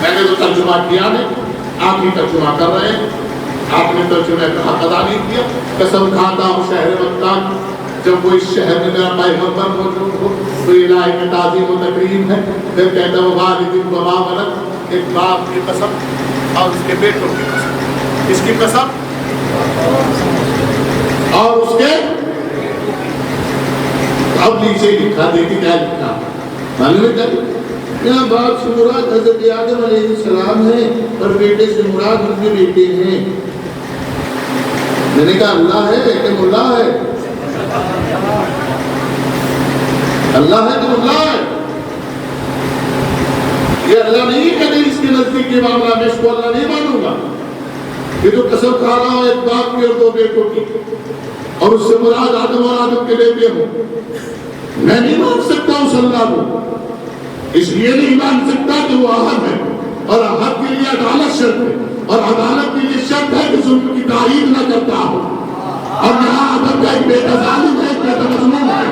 میں نے تو ترجمہ کیا نہیں، آپ ہی ترجمہ کر رہے ہیں، آپ نے ترجمہ کا حق ادا نہیں کیا۔ قسم کھاتا ہوں شہر مکہ، جب وہ اس شہر میں میرا پیغمبر موجود ہو تو الہی کی تعظیم و تکریم ہے۔ پھر کہتا ہے والد وما ولد، ایک باپ کی قسم اور اس کے بیٹوں کی قسم، اس کی قسم اور اس کے۔ اب نیچے لکھا، دیکھیں کیا لکھا، معلوم ہے یہاں باپ سے مراد حضرت آدم علیہ السلام ہے اور بیٹے سے مراد ان کے بیٹے ہیں۔ میں نے کہا اللہ ہے کہ ملا ہے؟ اللہ ہے کہ ملا ہے؟ یہ اللہ نہیں کہ اس کے نزدیک کے معاملہ میں اس کو اللہ نہیں مانوں گا۔ یہ تو قسم کھا رہا ہوں ایک باپ کی اور 2 بیٹوں کی، اور اس سے مراد آدم اور آدم کے بیٹے ہوں۔ میں نہیں مان سکتا اس اللہ کو، اس لیے نہیں مان سکتا کہ وہ احد ہے، اور احد کے لیے عدالت شرط ہے، اور عدالت کے لیے شرط ہے کہ ظلم کی تائید نہ کرتا ہو۔ اور یہاں آدم کا ایک بیٹا ظالم ہے، ایک بیٹا مظلوم ہے۔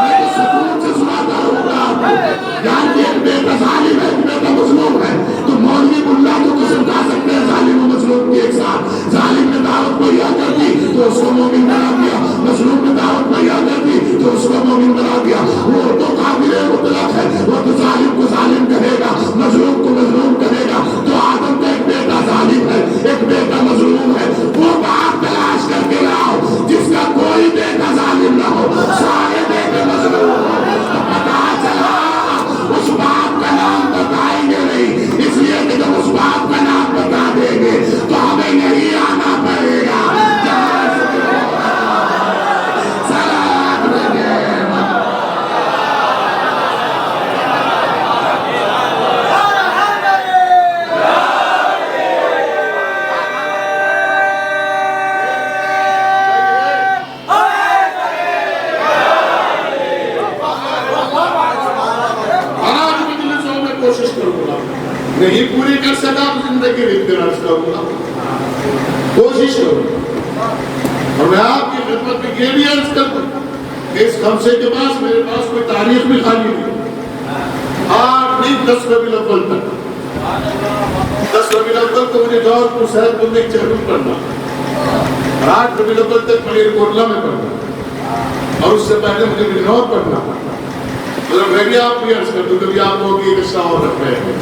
میں تو سکون سے سناتا ہوں آپ کو، یہاں کہ ایک بیٹا ظالم ہے، ایک بیٹا مظلوم ہے، تو مولوی ملا تو قسم کھا سکتے ہیں ظالم و مظلوم کی ایک ساتھ۔ ظالم نے دعوت مہیا کر دی تو اس کو مومن بنا دیا، مظلوم نے دعوت مہیا کر دی تو اس کو مومن بنا دیا۔ وہ تو قابل مطلق ہے، وہ تو ظالم کو ظالم کہے گا، مظلوم کو مظلوم کہے گا۔ تو آدم کا ایک بیٹا ظالم ہے، ایک بیٹا مظلوم ہے۔ وہ باپ تلاش کر کے لاؤ جس کا کوئی بیٹا ظالم نہ ہو، سارے بیٹے مظلوم ہو۔ پتا چلا اس باپ کا نام بتائیں گے نہیں، اس لیے کہ جب اس باپ کا نام بتا دیں گے تو ہمیں نہیں آنا پڑے گا۔ نہیں پوری کر سکا تو زندگی عرض کروں گا، کوشش کروں گا۔ اور میں آپ کی خدمت میں یہ بھی عرض کرتا ہوں کہ اس خمسے کے پاس میرے پاس کوئی تاریخ بھی خالی نہیں، 8 نہیں 10 ربیع الاول تک، 10 ربیع الاول تو مجھے جوہر پور صاحب کو میں چہروں پڑھنا، 8 ربیع الاول تک ملیر کوٹلہ میں پڑھنا، اور اس سے پہلے مجھے بجنور پڑھنا۔ میں بھی آپ کو عرض کر دوں، کبھی آپ لوگ ایک قصہ اور رکھ رہے ہیں،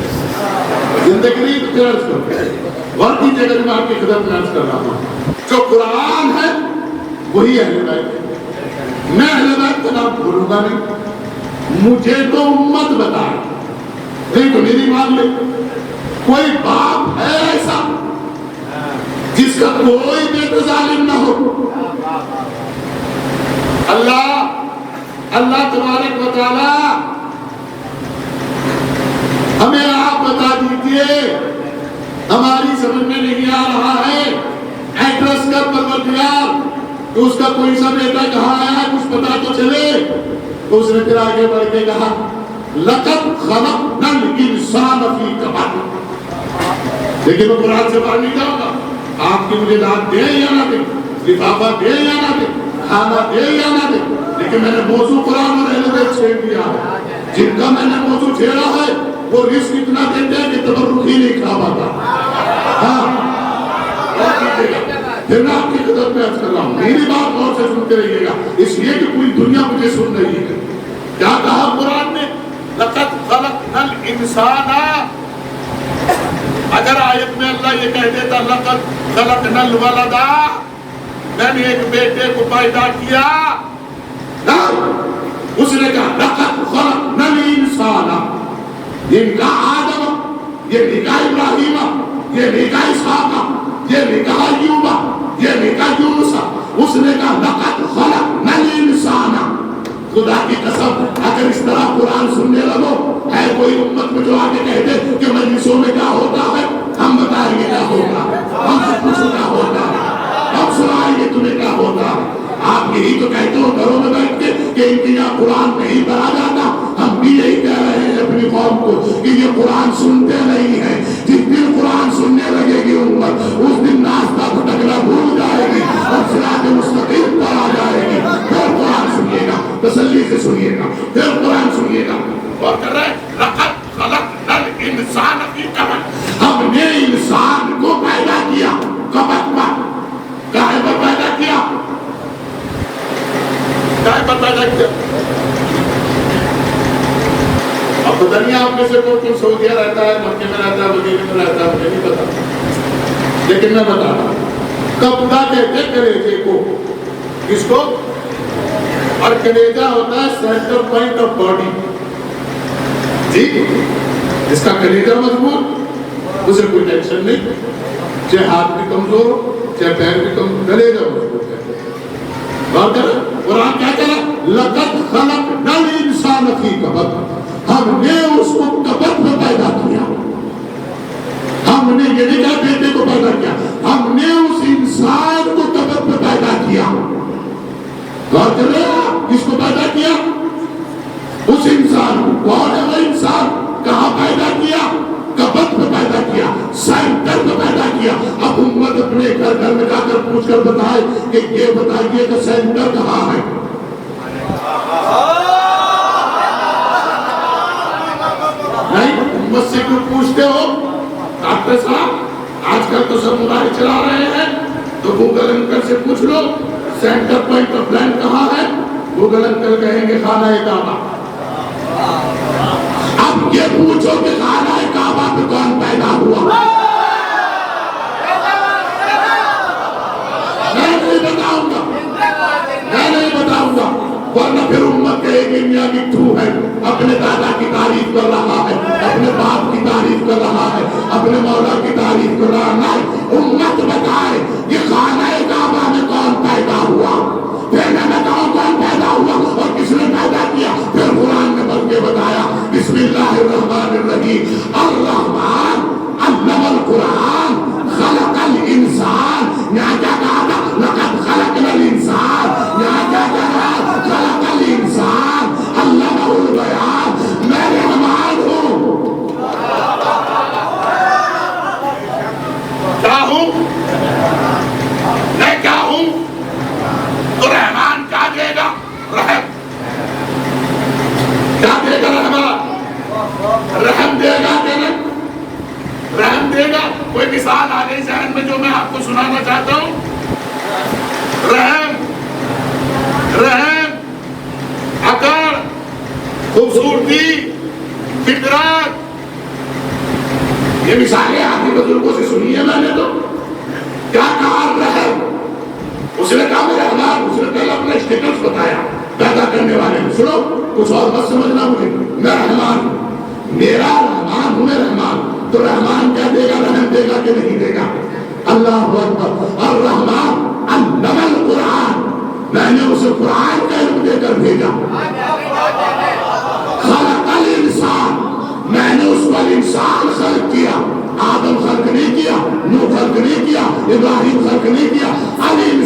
زندگی نہیں تو پھر عرض کرتے ہیں، واقعی جگہ میں آپ کی خدمت میں عرض کر رہا ہوں، جو قرآن ہے وہی اہل بیت ہے۔ میں اہل بیت کا نام بھولوں گا نہیں، مجھے تو امت بتائے، نہیں تو میری مان لے۔ کوئی باپ ہے ایسا جس کا کوئی بیٹا ظالم نہ ہو؟ اللہ تبارک و تعالی ہمیں آپ بتا دیجئے، ہماری سمجھ میں نہیں آ رہا پروردگار تو اس کا کوئی سا بیٹا کہاں آیا کچھ پتا تو چلے. تو اس نے پھر آگے بڑھ کے کہا لقد خلقنا الانسان فی کبد. لیکن وہ قرآن سے باہر نہیں جاؤں گا. آپ کی مجھے داد دیں یا نہ دیں, لفافہ دیں یا نہ دیں, کھانا دیں یا نہ دیں, لیکن میں نے موضوع قرآن اور اہل بیت چھیڑ دیا ہے. جن کا میں نے موضوع چھیڑا ہے وہ رزق اتنا دیتے ہیں کہ تبرک ہی نہیں کھا پاتا. ہاں پھر میں آپ کی خدمت میں عرض کر رہا ہوں, میری بات غور سے سنتے رہیے گا, اس لیے کہ پوری دنیا مجھے سن رہی ہے. کیا کہا قرآن نے؟ لقد خلقنا الانسان. اگر آیت میں اللہ یہ کہہ دیتا لقد خلقنا الولد, میں نے ایک بیٹے کو پیدا کیا, اس نے کہا لقد خلقنا الانسان. یہ نکاح آدم, یہ نکاح ابراہیم, یہ نکاح اسحاق, یہ نکاح ایوب, یہ نکاح یونس. اس نے کہا لقد خلقنا الانسان. خدا کی قسم اگر اس طرح قرآن سننے لگو, ہے کوئی امت میں جو آگے کہتے کہ مجلسوں میں کیا ہوتا ہے, ہم بتائیں گے کیا ہوگا, ہم سے پوچھو کیا ہوگا, ہم سنائیں گے تمہیں کیا ہوگا. آپ یہی تو کہتے ہو گھروں میں بیٹھ کے کہ ان کے یہاں قرآن نہیں پڑھا جاتا. ہم بھی یہی کہہ رہے ہیں اپنی قوم کو کہ یہ قرآن سنتے نہیں ہیں. جس دن قرآن سننے لگے گی امت, اس دن ناچتا بھٹکنا بھول جائے گی اور صراط مستقیم پر آ جائے گی. پھر قرآن سنیے گا, تسلی سے سنیے گا, پھر قرآن سنیے گا. اور کر رہے لقد خلقنا الانسان فی کبد. ہم نے انسان کو پیدا کیا کبد پر. کاہے پر پیدا کیا؟ کاہے پر پیدا کیا؟ اب پتہ نہیں آپ میں سے کوئی سعودیہ رہتا ہے, مکے میں رہتا ہے, مدینے میں رہتا ہے, مجھے نہیں پتا, لیکن میں بتا رہا ہوں. قبضہ کہتے کلیجے کو, کس کو؟ اور کلیجہ ہوتا ہے سینٹر پوائنٹ آف باڈی. جی, اس کا کلیجہ مضبوط, اسے کوئی ٹینشن نہیں, چاہے ہاتھ بھی کمزور ہو, چاہے پیر بھی کمزور, کلیجہ مضبوط ہے. بات کر قرآن کیا کہہ رہا, لقد خلقنا الانسان فی کبد. ہم نے اس کو کبد میں پیدا کیا. ہم نے یہ نہیں کہا بیٹے کو پیدا کیا, ہم نے اس انسان کو کبد میں پیدا کیا. بات کر رہے ہیں, کس کو پیدا کیا؟ اس انسان کو. کون ہے وہ انسان؟ کہاں پیدا کیا؟ کبد میں پیدا کیا, سینٹر میں پیدا کیا. اب امت اپنے گھر گھر میں جا کر پوچھ کر بتائے کہ یہ بتائیے کہ سینٹر کہاں ہے. نہیں, امت سے کیوں پوچھتے ہو؟ ڈاکٹر صاحب آج کل تو سب موبائل چلا رہے ہیں, تو گوگل انکل سے پوچھ لو سینٹر پوائنٹ آف لینڈ کہاں ہے. گوگل انکل کہیں گے خانہ کعبہ. اب یہ پوچھو کہ خانہ کعبہ پہ کون پیدا ہوا؟ میں نہیں بتاؤں گا, میں نہیں بتاؤں گا, ورنہ پھر امت کہے گی میاں مٹھو ہے, اپنے دادا کی تعریف کر رہا ہے, اپنے باپ کی تعریف کر رہا ہے, اپنے مولا کی تعریف کر رہا ہے. امت بتائے یہ خانہ کعبہ میں کون پیدا ہوا, پھر میں بتاؤں کون پیدا ہوا اور کس نے پیدا کیا. پھر قرآن نے بل کے بتایا بسم اللہ الرحمن الرحیم, الرحمن علم القرآن خلق الانسان. یہاں کیا کہا تھا؟ لقد خلقنا الانسان. یہاں کیا کہا؟ خلق الانسان علمہ البیان. میں رحمان ہوں. کیا ہوں؟ میں کیا ہوں؟ تو رحمان کیا دے گا؟ رحم. کیا دے گا رحمان؟ رحم دے گا کہ نہیں؟ رحم دے گا. کوئی مثال آ گئی ذہن میں جو میں آپ کو سنانا چاہتا ہوں. رحم, رحم, عقل, خوبصورتی, فطرت, یہ مثالیں آپ کے بزرگوں سے سنی ہے میں نے. تو کیا کہا رحم؟ اس نے کہا میں رحمان. اس نے پہلے اپنا اسٹیٹس بتایا پیدا کرنے والے نے. سنو, کچھ اور مت سمجھنا مجھے, میں رحمان ہوں, میرا رحمان ہوں, میں رحمان. تو رحمان کیا دے گا؟ رحم دے گا کہ نہیں دے گا؟ اللہ اکبر. الرحمن علم القرآن, میں نے اسے قرآن کا علم دے کر بھیجا. خلق الانسان, میں نے اس کو انسان خلق کیا. آدم خلق نہیں کیا, نوح خلق نہیں کیا, ابراہیم خلق نہیں کیا,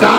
4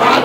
5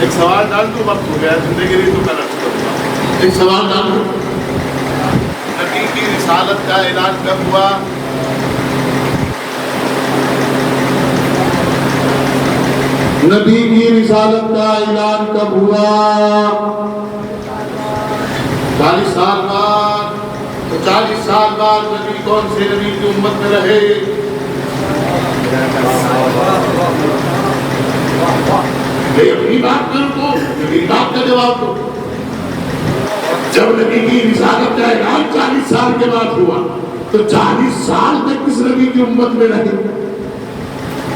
ایک سوال ڈال دوں، وقت ہو گیا زندگی رہی تو میں رکھ کروں گا. ایک سوال ڈال دوں، نبی کی رسالت کا اعلان کب ہوا؟ نبی کی رسالت کا اعلان کب ہوا؟ 40 سال بعد. تو 40 سال بعد نبی کون سے نبی کی امت میں رہے؟ یہ اپنی بات کرو تو نبی بات کا جواب دو. جب نبی کی رسالت کا اعلان 40 سال کے بعد ہوا تو 40 سال تک کس نبی کی امت میں رہے؟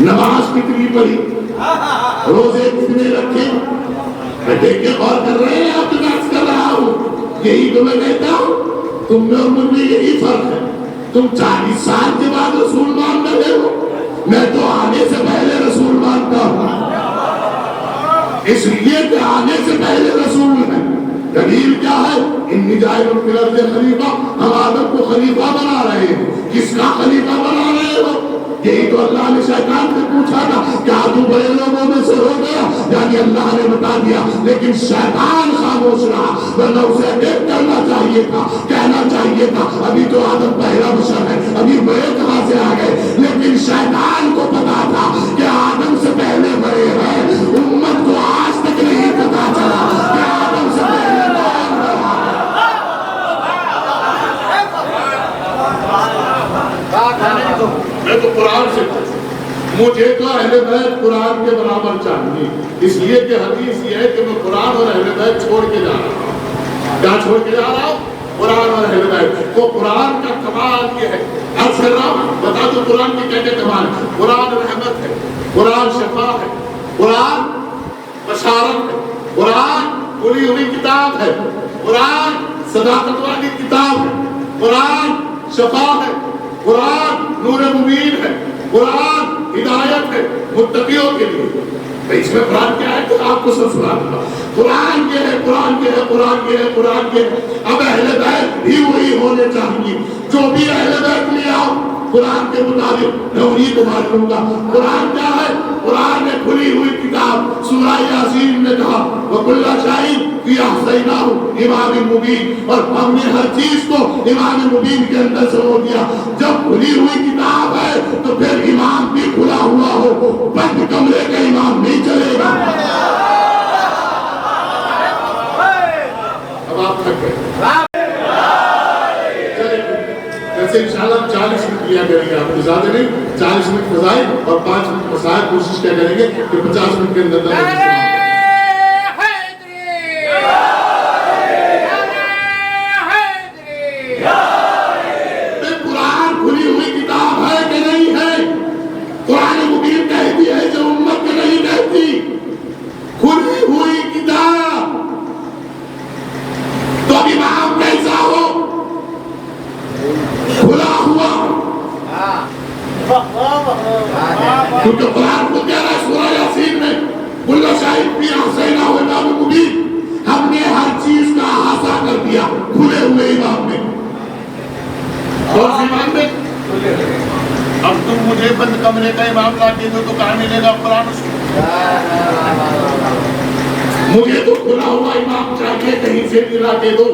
نماز کتنی پڑھی، روزے کتنے رکھے؟ میں دیکھ کے غور کر رہے ہیں، آپ بات کر رہا ہوں. یہی تو میں کہتا ہوں تم میں اور مجھ میں یہی فرق ہے. تم 40 سال کے بعد رسول مان رہے ہو، میں تو آنے سے پہلے رسول مانتا ہوں. اس لیے کہ آنے سے پہلے رسول ہے. دلیل کیا ہے؟ انی جاعل فی الارض خلیفہ. ہم آدم کو خلیفہ بنا رہے ہیں. کس کا خلیفہ بنا رہے ہو؟ یہی تو اللہ نے شیطان سے پوچھا تھا کیا تو بڑے لوگوں میں سے ہو گیا؟ یعنی اللہ نے بتا دیا، لیکن شیطان خاموش رہا. ورنہ اسے ایک کرنا چاہیے تھا، کہنا چاہیے تھا ابھی تو آدم پہلا بشر ہے، ابھی بڑے کہاں سے آ گئے؟ لیکن شیطان کو پتا تھا کہ آدم سے پہلے بڑے ہیں. امت کو آج تک نہیں پتا چلا کہ آدم سے پہلے کون رہا. میں تو قرآن سے مجھے تو اہل بیت قرآن کے برابر چاہیے. اس لیے کہ حدیث یہ ہے کہ میں قرآن اور اہل بیت چھوڑ کے جا رہا ہوں. کیا چھوڑ کے جا رہا ہوں؟ قرآن اور اہل بیت. تو قرآن کا کمال یہ ہے، عرض کر رہا ہوں بتا دو قرآن کے کیا کیا کمال ہے. قرآن رحمت ہے، قرآن شفا ہے، قرآن بشارت ہے، قرآن کھلی ہوئی کتاب ہے، قرآن صداقت والی کتاب ہے، قرآن شفا ہے، قرآن نور مبین ہے، قرآن ہدایت ہے متقیوں کے لیے. اس میں قرآن کیا ہے تو آپ کو سب سنا دوں. قرآن یہ ہے، قرآن یہ ہے، قرآن یہ ہے، قرآن یہ ہے. اب اہل بیت بھی وہی ہونے چاہیے. جو بھی اہل بیت لے آؤ قرآن کے مطابق میں انہیں کو مان لوں گا. قرآن کیا ہے؟ قرآن نے کھلی ہوئی کتاب. سورہ یاسین نے کہا وَكُلَّ شَيْءٍ فِي أَحْصَيْنَاهُ إِمَامٍ مُبِينٍ، اور ہم نے ہر چیز کو امام مبین کے اندر سمو دیا. جب کھلی ہوئی کتاب ہے تو پھر امام بھی کھلا ہوا ہو، بند کمرے کا امام نہیں چلے گا. اب آپ تھک گئے. انشاءاللہ 40 منٹ لیا کریں گے، آپ کو زیادہ نہیں، 40 منٹ فضائل اور 5 منٹ مسائل. کوشش کیا کریں گے کہ 50 منٹ کے اندر قرآن کھلی ہوئی کتاب ہے کہ نہیں ہے؟ قرآن مبین کہتی ہے جو امت کے نہیں کہتی. کھلی ہوئی کتاب تو اب امام کیسا ہو؟ کھلا ہوا. کیونکہ قرآن کو کہہ رہا ہے سورہ یاسین میں کل شیء فی احصیناہ امام مبین، ہم نے ہر چیز کا احاطہ کر دیا کھلے ہوئے امام میں. کون سی امام میں؟ اب تم مجھے بند کمرے کا امام لا کے دو تو کہاں ملے گا قرآن اس کو؟ مجھے تو کھلا ہوا امام چاہیے، کہیں سے بھی لا کے دو.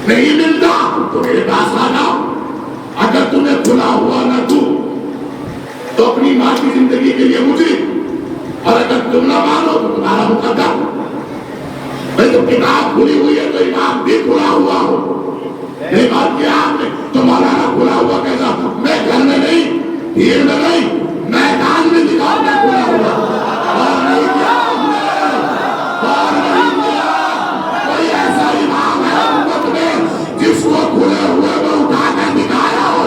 نہیں ملتا تو میرے پاس آ جاؤ. اگر تمہیں کھلا ہوا نہ تو اپنی ماں کی زندگی کے لیے مجرم، اور اگر تم نہ مانو تو تمہارا مقدر. بھائی تو کتاب کھلی ہوئی ہے تو امام بھی کھلا ہوا ہو. نہیں بات کیا آپ نے تو مولانا کھلا ہوا کیسا؟ میں گھر میں نہیں، بھیڑ میں نہیں، میدان میں دکھاؤ میں کھلا ہوا. اور نہیں کیا کوئی ایسا امام ہے امت میں جس کو کھلے ہوئے میں اٹھا کر دکھایا ہو؟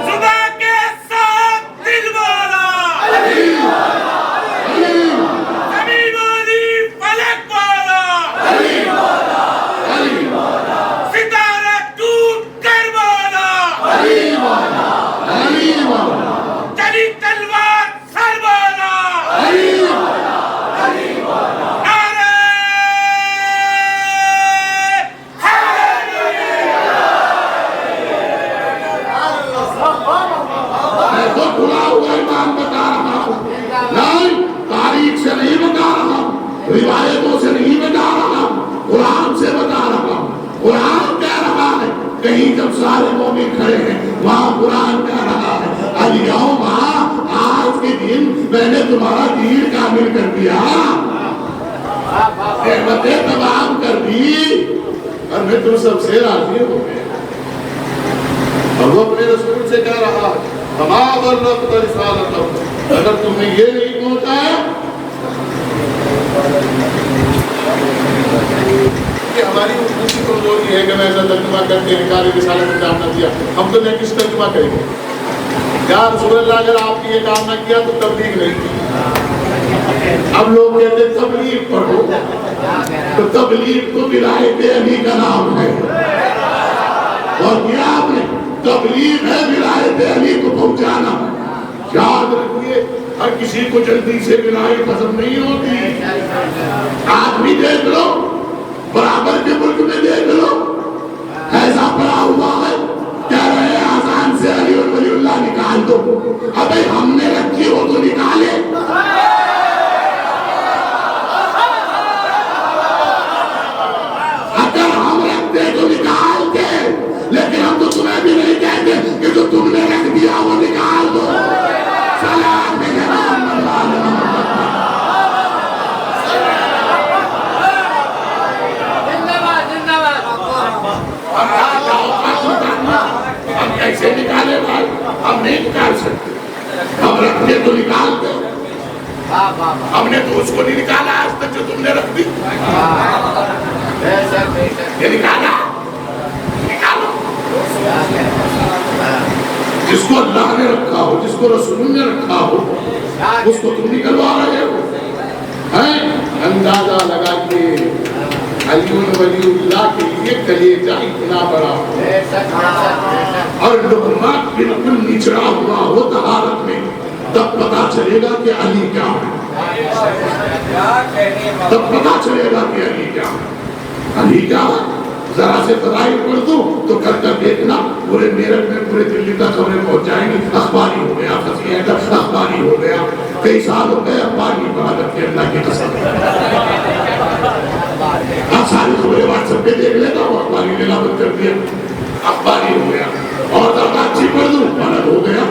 صبح کے 7 دن میں نے تمہارا دین کامل کر دیا، نعمتیں تمام کر دی، اور میں تم سب سے راضی ہو گیا۔ اور وہ اپنے رسول سے کہہ رہا ہما بلغت رسالتہ، اگر تم نے یہ نہیں پہنچایا کہ ہماری دوسری کمزوری ہے کہ میں ایسا ترجمہ کر کے نکالے رسالت میں کام نہ کیا، ہم تو نہیں کس ترجمہ کریں گے؟ یا رسول اللہ اگر آپ نے یہ کام نہ کیا تو تبلیغ نہیں کی۔ اب لوگ کہتے ہیں تبلیغ پڑھو، تو تبلیغ تو ولایت علی کا نام ہے، اور کیا آپ نے تبلیغ ہے ولایت علی کو پہنچانا۔ یاد رکھیے ہر کسی کو جلدی سے ولایت حاصل نہیں ہوتی۔ آپ بھی دیکھ لو، برابر کے ملک میں دیکھ لو، ایسا پڑا ہوا ہے کہہ رہے ہیں آسان سے علی اور ولی اللہ نکال دو۔ ابے ہم نے رکھی ہو تو نکالے۔ اگر ہم رکھتے تو نکالتے، لیکن ہم تو تمہیں بھی نہیں کہتے کہ جو تم نے رکھ دیا وہ نکال دو۔ سلام میرے محمد علیہ ہم کیسے نکالے بھائی؟ ہم نہیں نکال سکتے، ہم رکھتے تو نکالتے، ہم نے تو اس کو نہیں نکالا آج تک جو تم نے رکھ دی۔ یہ نکالا، نکالو۔ جس کو اللہ نے رکھا ہو، جس کو رسول نے رکھا ہو، اس کو تم نکلوا رہے ہو۔ اندازہ لگا کے علی ولی اللہ کے لیے کلیجہ اتنا بڑا ہو اور لقمہ بالکل نچڑا ہوا ہو طہارت میں، تب پتا چلے گا کہ علی کیا ہے، تب پتا چلے گا کہ علی کیا ہے۔ علی کیا ہے؟ ذرا سے فضائل پڑھ دو تو کر کر دیکھنا پورے میرٹھ میں پورے دلی تک خبریں پہنچ جائیں گی۔ اخباری ہو گیا، فصیح حیدر اخباری ہو گیا، کئی سال ہو گئے اخباری عبادت کے، اللہ کی قسم۔ اب ساری خبریں واٹس ایپ پہ دیکھ لیتا ہوں، اخباری نے لابد کر دیا، اخباری ہو گیا۔ اور زیادہ اچھی پڑھ دوں غلط ہو گیا،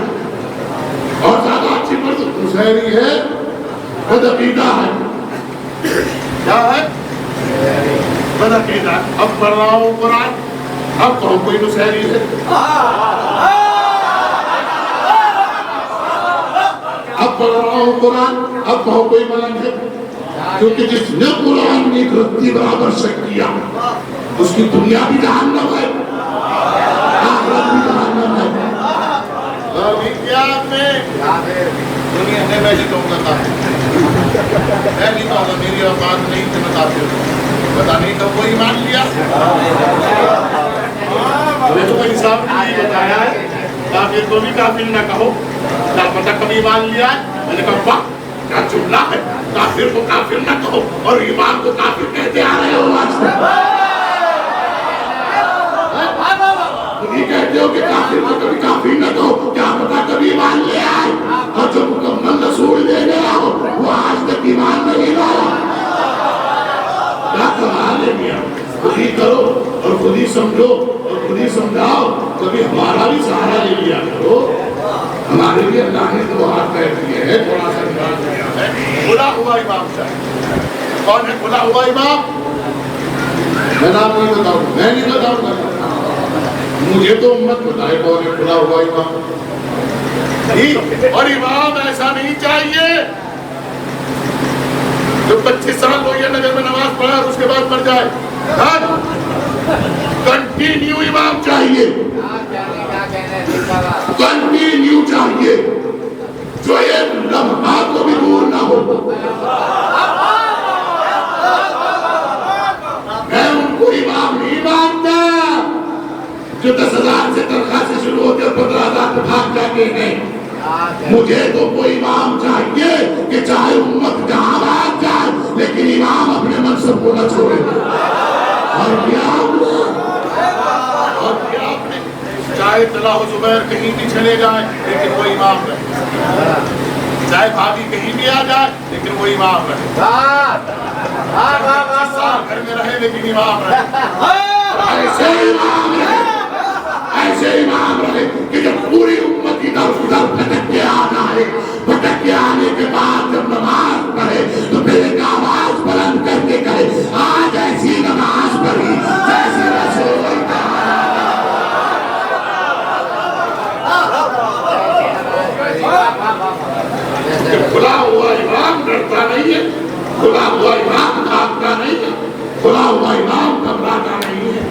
اور زیادہ اچھی پڑھ دوں مشاعری ہے، خود عقیدہ ہے، کیا ہے؟ خود عقیدہ۔ اب پڑھ رہا ہوں قرآن، اب کہوں کوئی مشاعری ہے، اب پڑھ رہا ہوں قرآن، اب کہوں کوئی ملنگ ہے، کیونکہ جس نے قرآن میں ایک رتی برابر شک کیا اس کی دنیا بھی جہنم ہے، آخرت بھی جہنم ہے۔ ابھی کیا میں دنیا نے میں کہوں گا، میں نہیں کہوں گا، میری اوقات نہیں تھے بتاتے ہو، پتا نہیں تو کوئی مان لیا، میں تو کوئی صاحب نہیں بتایا ہے، کافر کو بھی کافر نہ کہو، کیا پتہ کبھی مان لیا ہے؟ میں نے کہا واہ کیا جملہ ہے، کافر کو کافر نہ کہو اور ایمان کو کافر کہتے آ رہے ہو آج سے۔ یہ کہتے ہو کہ کافر کو کبھی کافر نہ کہو، کیا پتہ کبھی ایمان لے آئے، اور جو مکمل رسول لے گیا ہو وہ آج تک ایمان نہیں لایا۔ کیا کمال ہے میاں، خود ہی کرو اور خود ہی سمجھو اور خود ہی سمجھاؤ، کبھی ہمارا بھی سہارا لے لیا کرو۔ ہمارے لیے اللہ نے دو ہاتھ پیر دیے ہیں، تھوڑا سا نکال دیا ہے۔ کھلا ہوا امام چاہیے، کون ہے کھلا ہوا امام؟ میں نام نہیں بتاؤں، میں نہیں بتاؤں گا، مجھے تو امت بتائے کون ہے کھلا ہوا امام۔ اور امام ایسا نہیں چاہیے جو 25 سال ہو گیا نگر میں نماز پڑھا اور اس کے بعد مر جائے، کنٹینیو امام چاہیے، کنٹینیو چاہیے، جو ایک لمحہ کو بھی دور نہ ہو۔ میں ان کو امام نہیں مانتا جو 10,000 سے تنخواہ سے شروع ہوتے اور 15,000 پہ بھاگ جاتے ہیں۔ مجھے تو وہ امام چاہیے کہ چاہے امت جہاں بھاگ جائے لیکن امام اپنے منصب کو نہ چھوڑے۔ اور کیا آپ نے چاہے طلحہ و زبیر کہیں بھی چلے جائیں لیکن وہ امام رہے، چاہے بھابھی کہیں بھی آ جائے لیکن وہ امام رہے، 25 سال گھر میں رہے لیکن امام رہے۔ ایسے امام رہے، ایسے امام رہے کہ جب پوری امت ادھر ادھر بھٹک کے آنا ہے، بھٹک کے آنے کے بعد کہ کھلا ہوا امام ڈرتا نہیں ہے، کھلا ہوا امام کھاتا نہیں ہے، کھلا ہوا امام گھبراتا نہیں ہے۔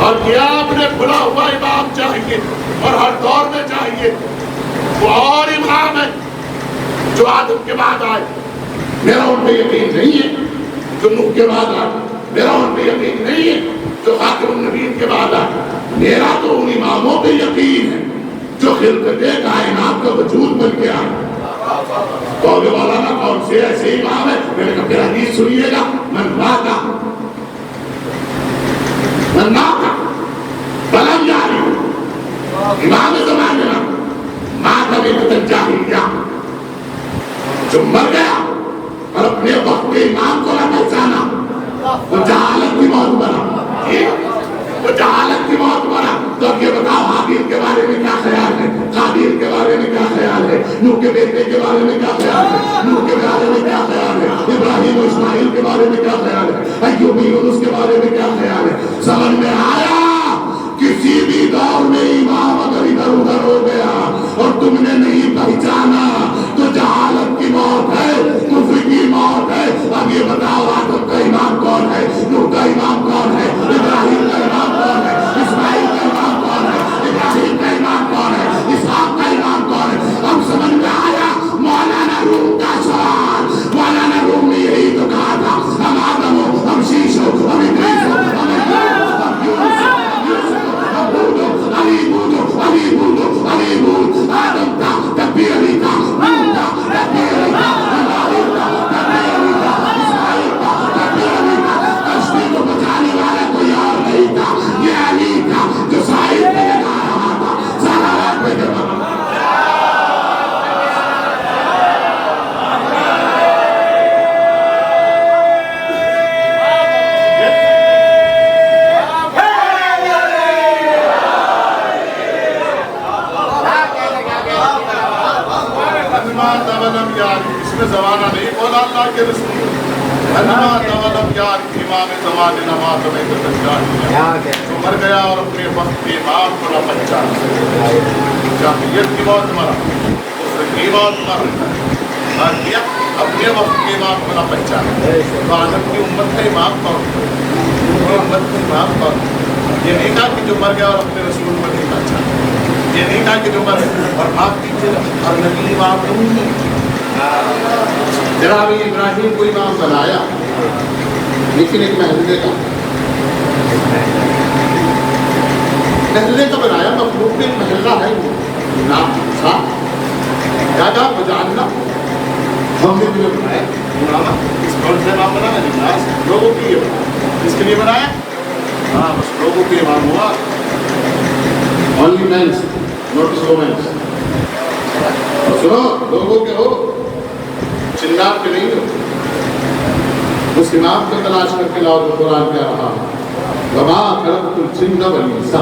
اور کیا آپ نے کھلا ہوا امام چاہیے اور ہر دور میں چاہیے، وہ اور امام ہے جو آدم کے بعد آئے، میرا ان پہ یقین نہیں ہے، جو نوح کے بعد آئے، میرا ان پہ یقین نہیں ہے، جو خاتم النبیین کے بعد آئے، میرا تو ان اماموں پہ یقین ہے جو خلقت کائنات کا وجود بن گیا۔ کہو گے مولانا کون سے ایسے امام ہے؟ میں نے کہا پھر حدیث سنیے گا، من ماتا بلم یاری امام زمانے میں ماتا بھی جاہلیہ، جو مر گیا اور اپنے وقت کے امام کو نہ پہچانا، وہ جہالت کی موت مرا، وہ جہالت کی موت مرا۔ تو اب یہ بتاؤ حابیل کے بارے میں کیا خیال ہے، قابیل کے بارے میں کیا خیال ہے، نوح کے بیٹے کے بارے میں کیا خیال ہے، نوح کے بارے میں کیا خیال ہے، ابراہیم و اسماعیل کے بارے میں کیا خیال ہے، ایوب و یونس کے بارے میں کیا خیال ہے؟ سمجھ میں آیا؟ کسی بھی دور میں امام اگر ادھر ادھر ہو گیا اور تم نے نہیں پہچانا تو جہالت کی موت ہے، کفر کی موت ہے۔ اب یہ بتاؤ آدم کا امام کون ہے، نوح کا امام کون ہے، ابراہیم کا امام کون ہے، اسماعیل کا امام کون ہے، ابراہیم کا امام کون ہے، اسحاق کا امام کون ہے؟ اب سمجھ میں آیا مولانا روم کا سوال؟ مولانا روم نے یہی تو کہا تھا، ہم آدم ہو، ہم شیش ہو، ہم ادریس ہو، ہم ایوب، ہم یونس ہو، علی بودو آدم تھا تب بھی علی تھا، نوح تھا تب بھی علی تھا، ابراہیم تھا تب بھی علی تھا، اسماعیل تھا تب بھی علی تھا، کشتی کو بچانے والا کوئی اور نہیں تھا، یہ علی تھا جو ساحل پہ لگا رہا تھا، سارا رات پہ جب اس میں زمانہ نہیں بولا اللہ کے رسول، امام زمانے نماز میں جو مر گیا اور اپنے وقت کے امام کو نہ پہچانا، جاہلیت کی موت مرا، کفر کی موت مرا، اپنے وقت کے امام کو نہ پہچانا۔ تو آدم کی امت کا امام کون، امت کا امام کون؟ یہ نہیں کہا کہ جو مر گیا اور اپنے رسول کو نہیں پہچانا، یہ نہیں کہا کہ جو مر گیا اور آپ کی ہر نبی امام نہیں ہے۔ جناب ابراہیم کو امام بنایا لیکن ایک محلے کا بنایا، مخلوق میں ایک محلہ ہے، نام تھا دادا بجاننا، ہم نے تمہیں بنایا امامہ، اس کون سے امام بنایا؟ ناس لوگوں کے لیے بنایا، کس کے لیے بنایا؟ ہاں بس لوگوں کے امام ہوا، only men not women۔ سنو لوگوں کے ہو، چنار کے نہیں ہو، اس امام کو تلاش کر کے لاؤ جو قرآن کہہ رہا ہے وَمَا خَلَقْتُ الْجِنَّ وَالْإِنسَ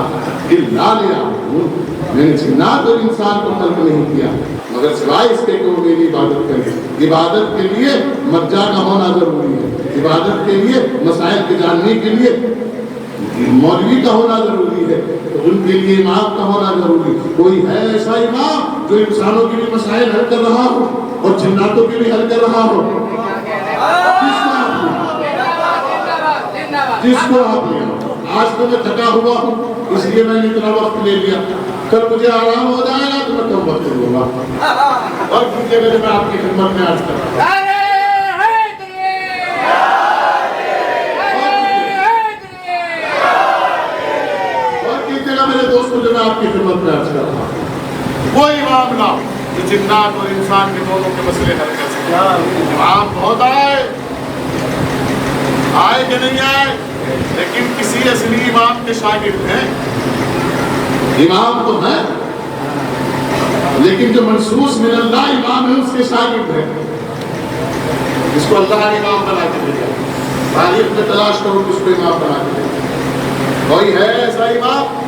إِلَّا لِيَعْبُدُونِ، میں نے جنات اور انسان کو خلق نہیں کیا مگر سوائے اس کے کہ وہ میری عبادت کریں۔ عبادت کے لیے مرجع کا ہونا ضروری ہے، عبادت کے لیے مسائل کے جاننے کے لیے مولوی کا ہونا ضروری ہے، ان کے لیے امام کا ہونا ضروری ہے۔ کوئی ہے ایسا امام جو انسانوں کے بھی مسائل حل کر رہا ہو اور جناتوں کے بھی حل کر رہا ہو؟ جس کو آپ لے آج تو میں تھکا ہوا ہوں اس لیے میں نے اتنا وقت لے لیا، کل مجھے آرام ہو جائے گا تو میں کم وقت لوں گا، اور کیونکہ میں آپ کی خدمت میں آج کر رہا ہوں۔ میرے دوستوں جو میں آپ کی خدمت میں عرض کر رہا ہوں، وہ امام لاؤ جو جنات اور انسان کے دونوں کے مسئلے حل کر سکے۔ امام بہت آئے کہ نہیں آئے، لیکن کسی اصلی امام کے شاگرد ہیں، امام تو ہے لیکن جو منصوص من اللہ امام ہے اس کے شاگرد ہیں، جس کو اللہ نے امام بنا کے دیا۔ تاریخ میں تلاش کرو کہ اس کو امام بنا کے دیا، کوئی ہے ایسا امام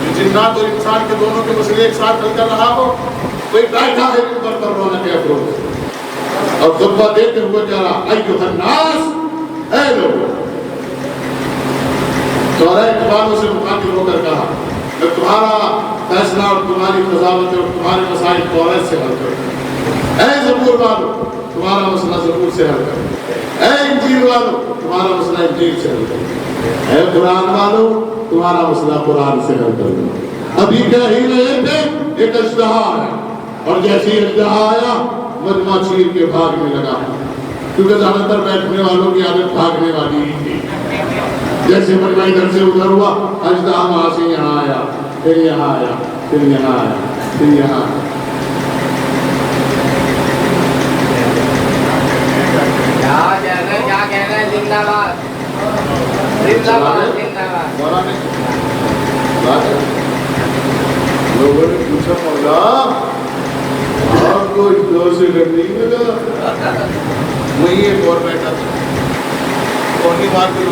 جو جنات اور انسان کے دونوں کے مسئلے ایک ساتھ حل کر رہا ہو؟ کوئی بیٹھا ہے اوپر پر رونا کے افروز اور خطبہ دیتے ہوئے کہہ رہا ایھا الناس، اے لوگوں، چورہ اقبالوں سے مخاطب ہو کر کہا میں تمہارا فیصلہ اور تمہاری قضاوت اور تمہارے مسائل توریت سے حل کروں۔ اے زبور والو تمہارا مسئلہ زبور سے حل کروں۔ اے انجیل والو تمہارا مسئلہ انجیل سے حل کروں۔ اے قرآن والو تمہارا مسئلہ قرآن سے حل کروں۔ ابھی کیا ہی رہے تھے ایک اژدہا ہے، اور جیسے ہی اژدہا آیا مجمع چیر کے بھاگنے لگا، کیونکہ زیادہ تر بیٹھنے والوں کی عادت بھاگنے والی ہی تھی۔ جیسے مجمع ادھر سے ادھر ہوا، اژدہا وہاں سے یہاں آیا، پھر یہاں آیا، پھر یہاں آیا، پھر یہاں آیا۔ کیا کہہ رہے ہیں؟ زندہ باد زندہ باد زندہ باد۔ لوگوں نے پوچھا مولا آپ کو دور سے ڈر نہیں لگا؟ وہی ایک اور بیٹھا تھا، کونی بات کرو،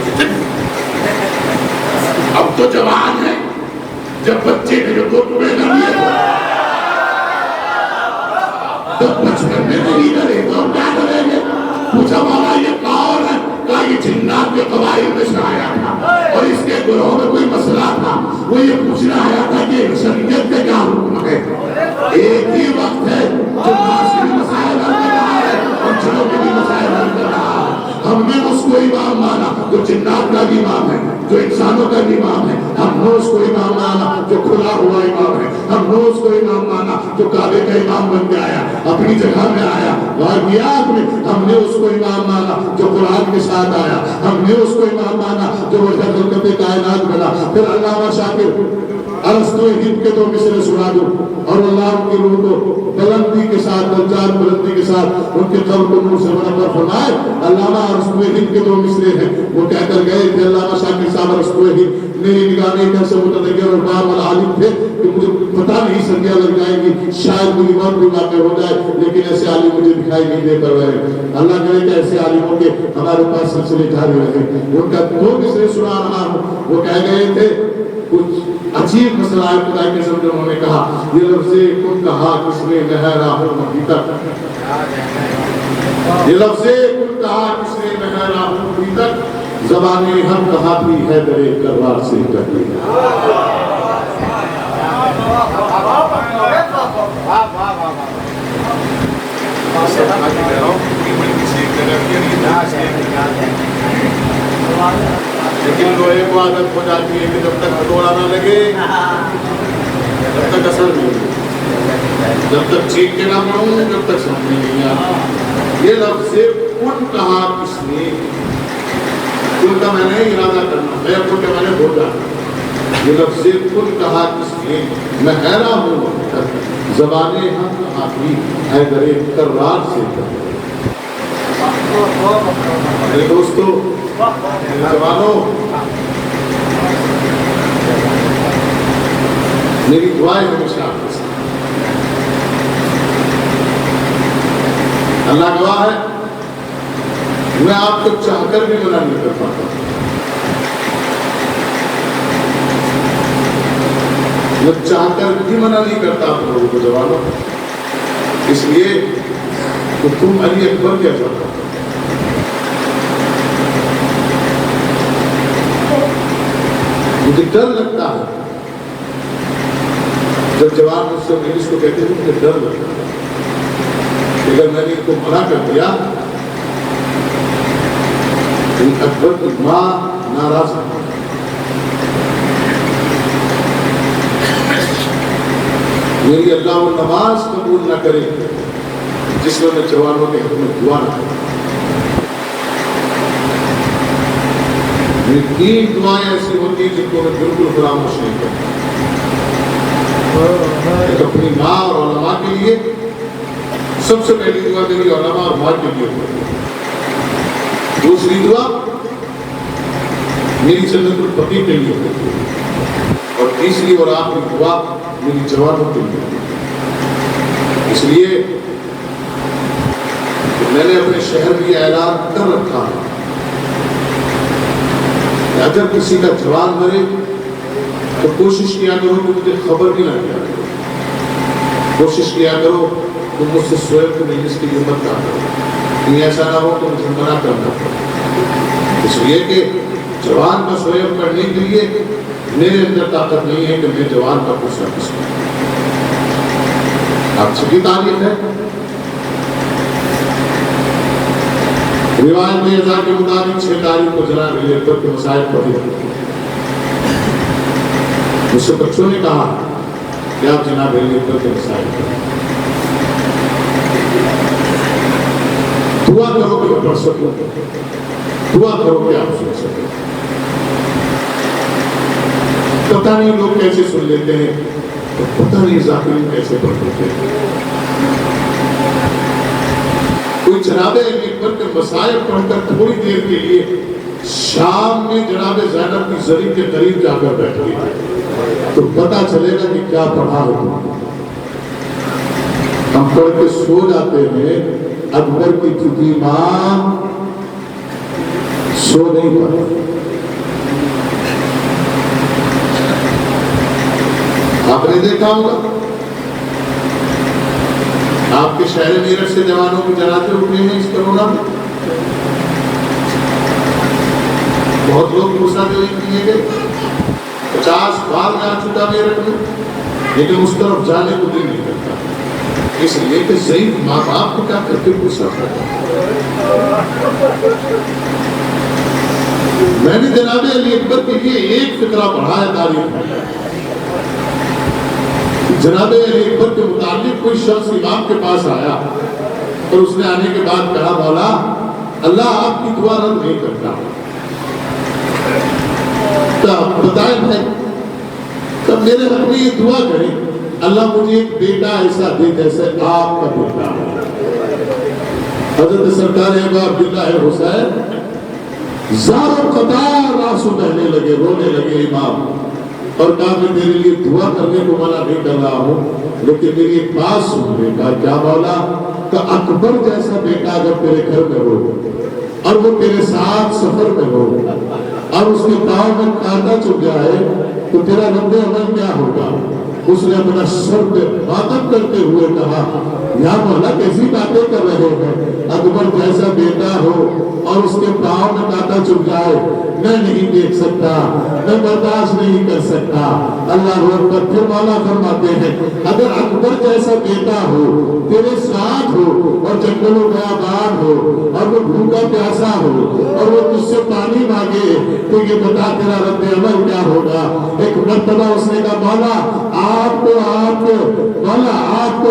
اب تو جوان ہے، جب بچے میرے کو تمہیں نہ لیا تو بچپن میں نہیں ڈرے تو اب کیا ڈریں گے؟ پوچھا مولا یہ کون ہے؟ کہا یہ جنات کے قبائل میں سے آیا تھا اور اس کے گروہ میں کوئی مسئلہ تھا، وہ یہ پوچھنا آیا تھا کہ انسانیت کا کیا حکم ہے۔ ایک ہی وقت ہے جو ناس کے بھی مسائل حل کر رہا ہے اور جنوں کے بھی مسائل حل کر رہا ہے۔ ہم نے اس کو امام مانا جو جنات کا بھی امام ہے، جو انسانوں کا بھی امام ہے۔ ہم نے اس کو امام مانا جو کھلا ہوا امام ہے۔ ہم نے اس کو امام مانا جو کعبے کا امام بن کے آیا، اپنی جگہ میں آیا۔ غور کیا آپ نے؟ ہم نے اس کو امام مانا جو قرآن کے ساتھ آیا۔ ہم نے اس کو امام مانا جو وجہ خلقت کائنات بنا۔ پھر علامہ شاکر ارسطو ہند کے تو مصرے سنا دو، اور اللہ ان کی روح کو بلندی کے ساتھ درجات بلندی کے ساتھ ان کے قبر کو نور سے منور فرمائے۔ علامہ ارسطو ہند کے تو مصرے ہیں، وہ کہہ کر گئے تھے علامہ شاکر صاحب ارسطو ہند میری نگاہ میں ایک ایسے متدین اور کامل عالم تھے کہ مجھے پتہ نہیں صدیاں لگ جائیں گی، شاید کوئی موت بھی واقع ہو جائے، لیکن ایسے عالم مجھے دکھائی نہیں دے کر رہے۔ اللہ کرے کہ ایسے عالموں کے ہمارے پاس سلسلے جاری رہے۔ ان کا دو مصرے سنا رہا ہوں، وہ کہہ گئے تھے کچھ عجیب مسئلہ ہے خدا کے سمجھے، انہوں نے کہا یہ لفظ کن کہا کس نے نہرا ہو مہی تک، یہ لفظ کن کہا کس نے نہرا ہو مہی تک، زبانیں ہم کہا بھی ہے درے کرار سے کہتے ہیں۔ لیکن لوہے کو عادت ہو جاتی ہے کہ جب تک ہتھوڑا نہ لگے جب تک اثر نہیں ہوگا، جب تک چیخ کے نہ پڑھوں جب تک سمجھ نہیں آتا۔ یہ لفظ کن کہا کس نے، کن کا میں نے ارادہ کرنا، میں کن کے میں نے بول جانا، یہ لفظ کن کہا کس نے، میں حیران ہوں زبانیں ہم کہا بھی ہے درے کرار سے کہتے ہیں۔ میرے دوستو جوانوں، میری دعائیں ہمیشہ آپ کے ساتھ، اللہ گواہ ہے میں آپ کو چاہ کر بھی منع نہیں کر پاتا، میں چاہ کر بھی منع نہیں کرتا آپ لوگوں کو جوانوں، اس لیے کہ تم علی اکبر کیا چاہتا ہو۔ مجھے ڈر لگتا ہے جب جوان مجھ سے انگلش کو کہتے ہیں، مجھے ڈر لگتا ہے اگر میں نے ان کو منع کر دیا اکبر کی ماں ناراض ہے، میری اللہ وہ نماز قبول نہ کرے جس میں جوانوں کے حق میں دعا نہ کروں۔ یہ تین دعائیں ایسی ہوتی ہیں جن کو میں بالکل فراموش نہیں کرتا، ایک اپنی ماں اور علماء کے لیے، سب سے پہلی دعا میری علماء اور ماں کے لیے ہوتی ہے، دوسری دعا میری جنت البقیع کے لیے ہوتی ہے، اور تیسری اور آخری دعا میری جوانوں کے لیے ہوتی ہے۔ اس لیے میں نے اپنے شہر میں یہ اعلان کر رکھا ہے کہ اگر کسی کا جوان مرے تو کوشش کیا کرو کہ مجھے خبر بھی نہ کیا کرو، کوشش کیا کرو کہ مجھ سے سوئب کو مجلس کی ہمت نہ کرو، کہیں ایسا نہ ہو تو مجھے منع کرنا پڑے، اس لیے کہ جوان کا سوئب کرنے کے لیے میرے اندر طاقت نہیں ہے کہ میں جوان کا کچھ نہ کچھ اچھی تعلیم ہے. روایت میں ازا کے مطابق 6 تاریخ کو جناب علی اکبر کے مسائل پڑھی. مجھ سے بچوں نے کہا کہ آپ جناب علی اکبر کے مسائل پڑھیں. دعا کرو کہ میں پڑھ سکوں, دعا کرو کہ آپ سن سکیں. پتہ نہیں لوگ کیسے سن لیتے ہیں, پتہ نہیں ذاکرین کیسے پڑھ لیتے ہیں. کوئی جناب علی اکبر کے مسائل پڑھ کر تھوڑی دیر کے لیے شام میں جناب زینب کی زری کے قریب جا کر بیٹھ گئی تو پتہ چلے گا کہ کیا پڑھا ہے. ہم پڑھ کے سو جاتے ہیں. اکبر کی چھوٹی ماں سو نہیں پاتی. آپ نے دیکھا ہوگا آپ کے شہر میرٹھ سے جوانوں کے جنازے اٹھے ہیں اس کرونا میں. بہت لوگ مسافر کیے گئے. 50 بار میں آ چکا میرٹھ میں, لیکن اس طرف جانے کو دل نہیں کرتا, اس لیے کہ ضعیف ماں باپ کو کیا کرتے مسافر. میں نے جناب علی اکبر کے لیے ایک فقرہ پڑھا ہے تاریخ میں. جناب علی اکبر کے متعلق کوئی شخص امام کے پاس آیا اور اس نے آنے کے بعد کہا مولا اللہ آپ کی دعا رد نہیں کرتا. بتائیں بھائی تب میرے حق میں یہ دعا کریں اللہ مجھے ایک بیٹا ایسا دے جیسے آپ کا بیٹا ہے. حضرت سرکار ابا عبداللہ حسین زار و قطار آنسو بہنے لگے, رونے لگے امام, اور کہا میں میرے لیے دعا کرنے کو منع نہیں کر رہا ہوں, لیکن میری ایک بات سننے کا. کیا مولا کہ اکبر جیسا بیٹا اگر تیرے گھر میں ہو اور وہ تیرے ساتھ سفر میں ہو اور اس کے پاؤں میں کانٹا چل جائے تو تیرا رد عمل کیا ہوگا؟ اس نے اپنا سر پہ ماتم کرتے ہوئے کہا یا مولا کیسی باتیں کر رہے ہیں, اکبر جیسا بیٹا ہو اور اس کے پاؤں میں کانٹا چل جائے میں نہیں دیکھ سکتا, میں برداشت نہیں کر سکتا. اللہ اکبر. پھر مولا فرماتے ہیں اگر اکبر جیسا بیٹا ہو تیرے ساتھ ہو اور جنگلوں میں آباد ہو اور وہ بھوکا پیاسا ہو اور وہ تجھ سے پانی مانگے تو یہ بتا تیرا رد عمل کیا ہوگا؟ ایک مرتبہ اس نے کہا مولا آپ کو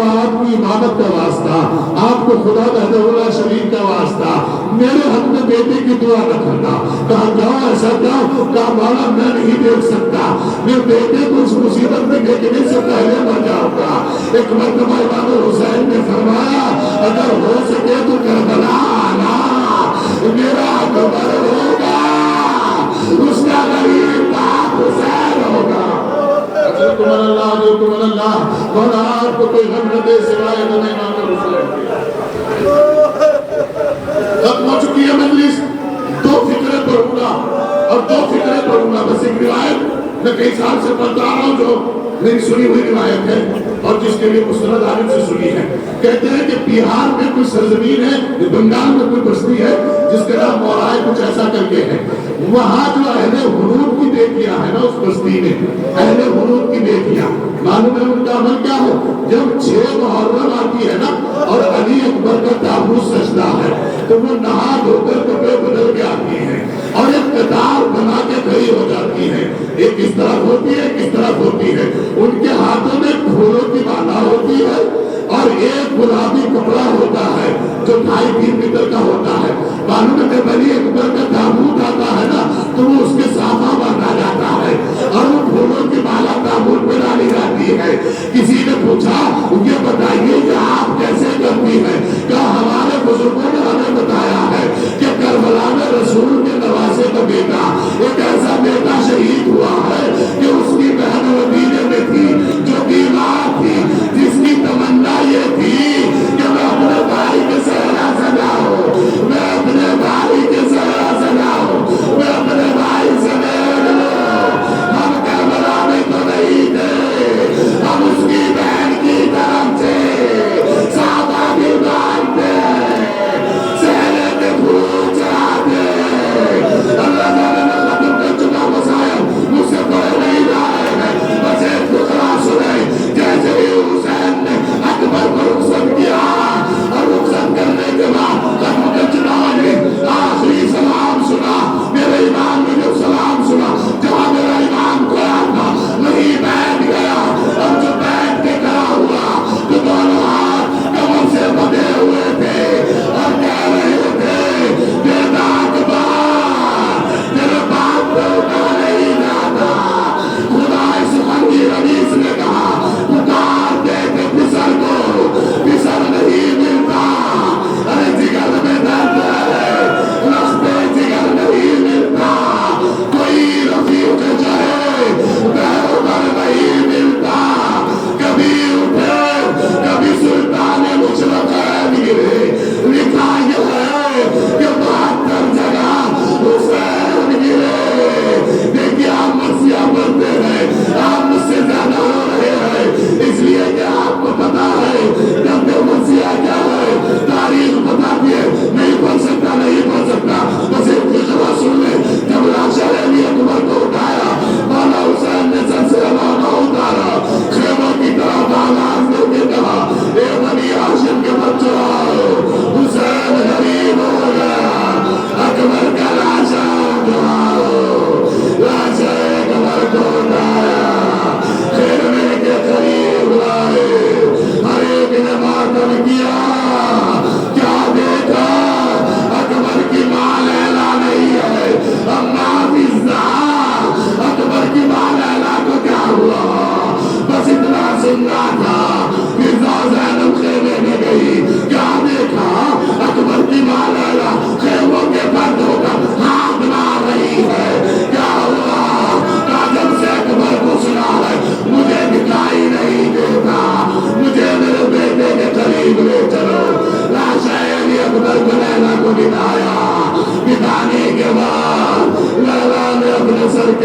آپ کی عبادت کا واسطہ, آپ کو خدا وحدہ لا شریک کا واسطہ میرے حق میں بیٹے کی دعا نہ کرنا. کہا جاؤ ایسا جاؤ. کہا مولا میں نہیں دیکھ سکتا, میں بیٹے کو اس مصیبت میں دیکھنے سے پہلے مر جاؤں گا. ایک مرتبہ امام حسین نے فرمایا اگر ہو سکے تو کربلا آنا, میرا اکبر ہوگا, اس کا غریب باپ حسین ہوگا. حضرت اللہ مولا آپ کو کوئی غم نہ دے سوائے غم امام حسین. ختم ہو چکی ہے مجلس, 2 فقرے پڑھوں گا اور 2 فقرے پڑھوں گا. بس ایک روایت میں کئی سال سے پڑھتا آ رہا ہوں جو میری سنی ہوئی روایت ہے اور جس کے لیے مستند عالم سے سنی ہے. کہتے ہیں کہ بہار میں کوئی سرزمین ہے, بنگال میں کوئی بستی ہے جس کا نام مورائے کچھ ایسا کر کے ہے. وہاں جو اہل حنود کی بیٹیاں ہیں نا اس بستی میں, اہل حنود کی بیٹیاں, معلوم ہے ان کا عمل کیا ہے؟ جب 6 محرم آتی ہے نا اور علی اکبر کا تابوت سجدہ ہے تو وہ نہا دھو کر کپڑے بدل کے آتی ہیں اور ایک قطار بنا کے کھڑی ہو جاتی ہے. ایک اس طرف ہوتی ہے, ایک اس طرف ہوتی ہے. ان کے ہاتھوں میں پھولوں کی مالا ہوتی ہے اور ایک گلابی کپڑا ہوتا ہے جو 2.5-3 میٹر کا ہوتا ہے. معلوم ہے کہ علی اکبر کا تابوت آتا ہے نا تو وہ اس کے صافہ باندھا جاتا ہے اور وہ پھولوں کی مالا تابوت میں ڈالی جاتی ہے. کسی نے پوچھا یہ بتائیے کہ آپ کیسے کرتی ہیں؟ کہ ہمارے بزرگوں نے ہمیں بتایا ہے کہ کربلا میں رسول کے نواسے کا بیٹا, ایک ایسا بیٹا شہید ہوا ہے کہ اس کی بہن مدینے میں تھی جو بیمار تھی, جس کی تمنا یہ تھی کہ میں اپنے بھائی کے صحرا سجاؤں, میں اپنے بھائی کے صحرا سجاؤں, میں اپنے بھائی سے مل لوں. ہم کربلا میں تو نہیں تھے, ہم اس کی بہن کی طرح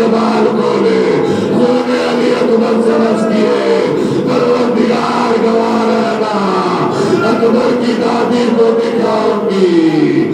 کے بال کھولے خون علی اکبر سے بچتی ہے پروردگار گواہ رہنا اکبر کی دادی کو دکھاؤں گی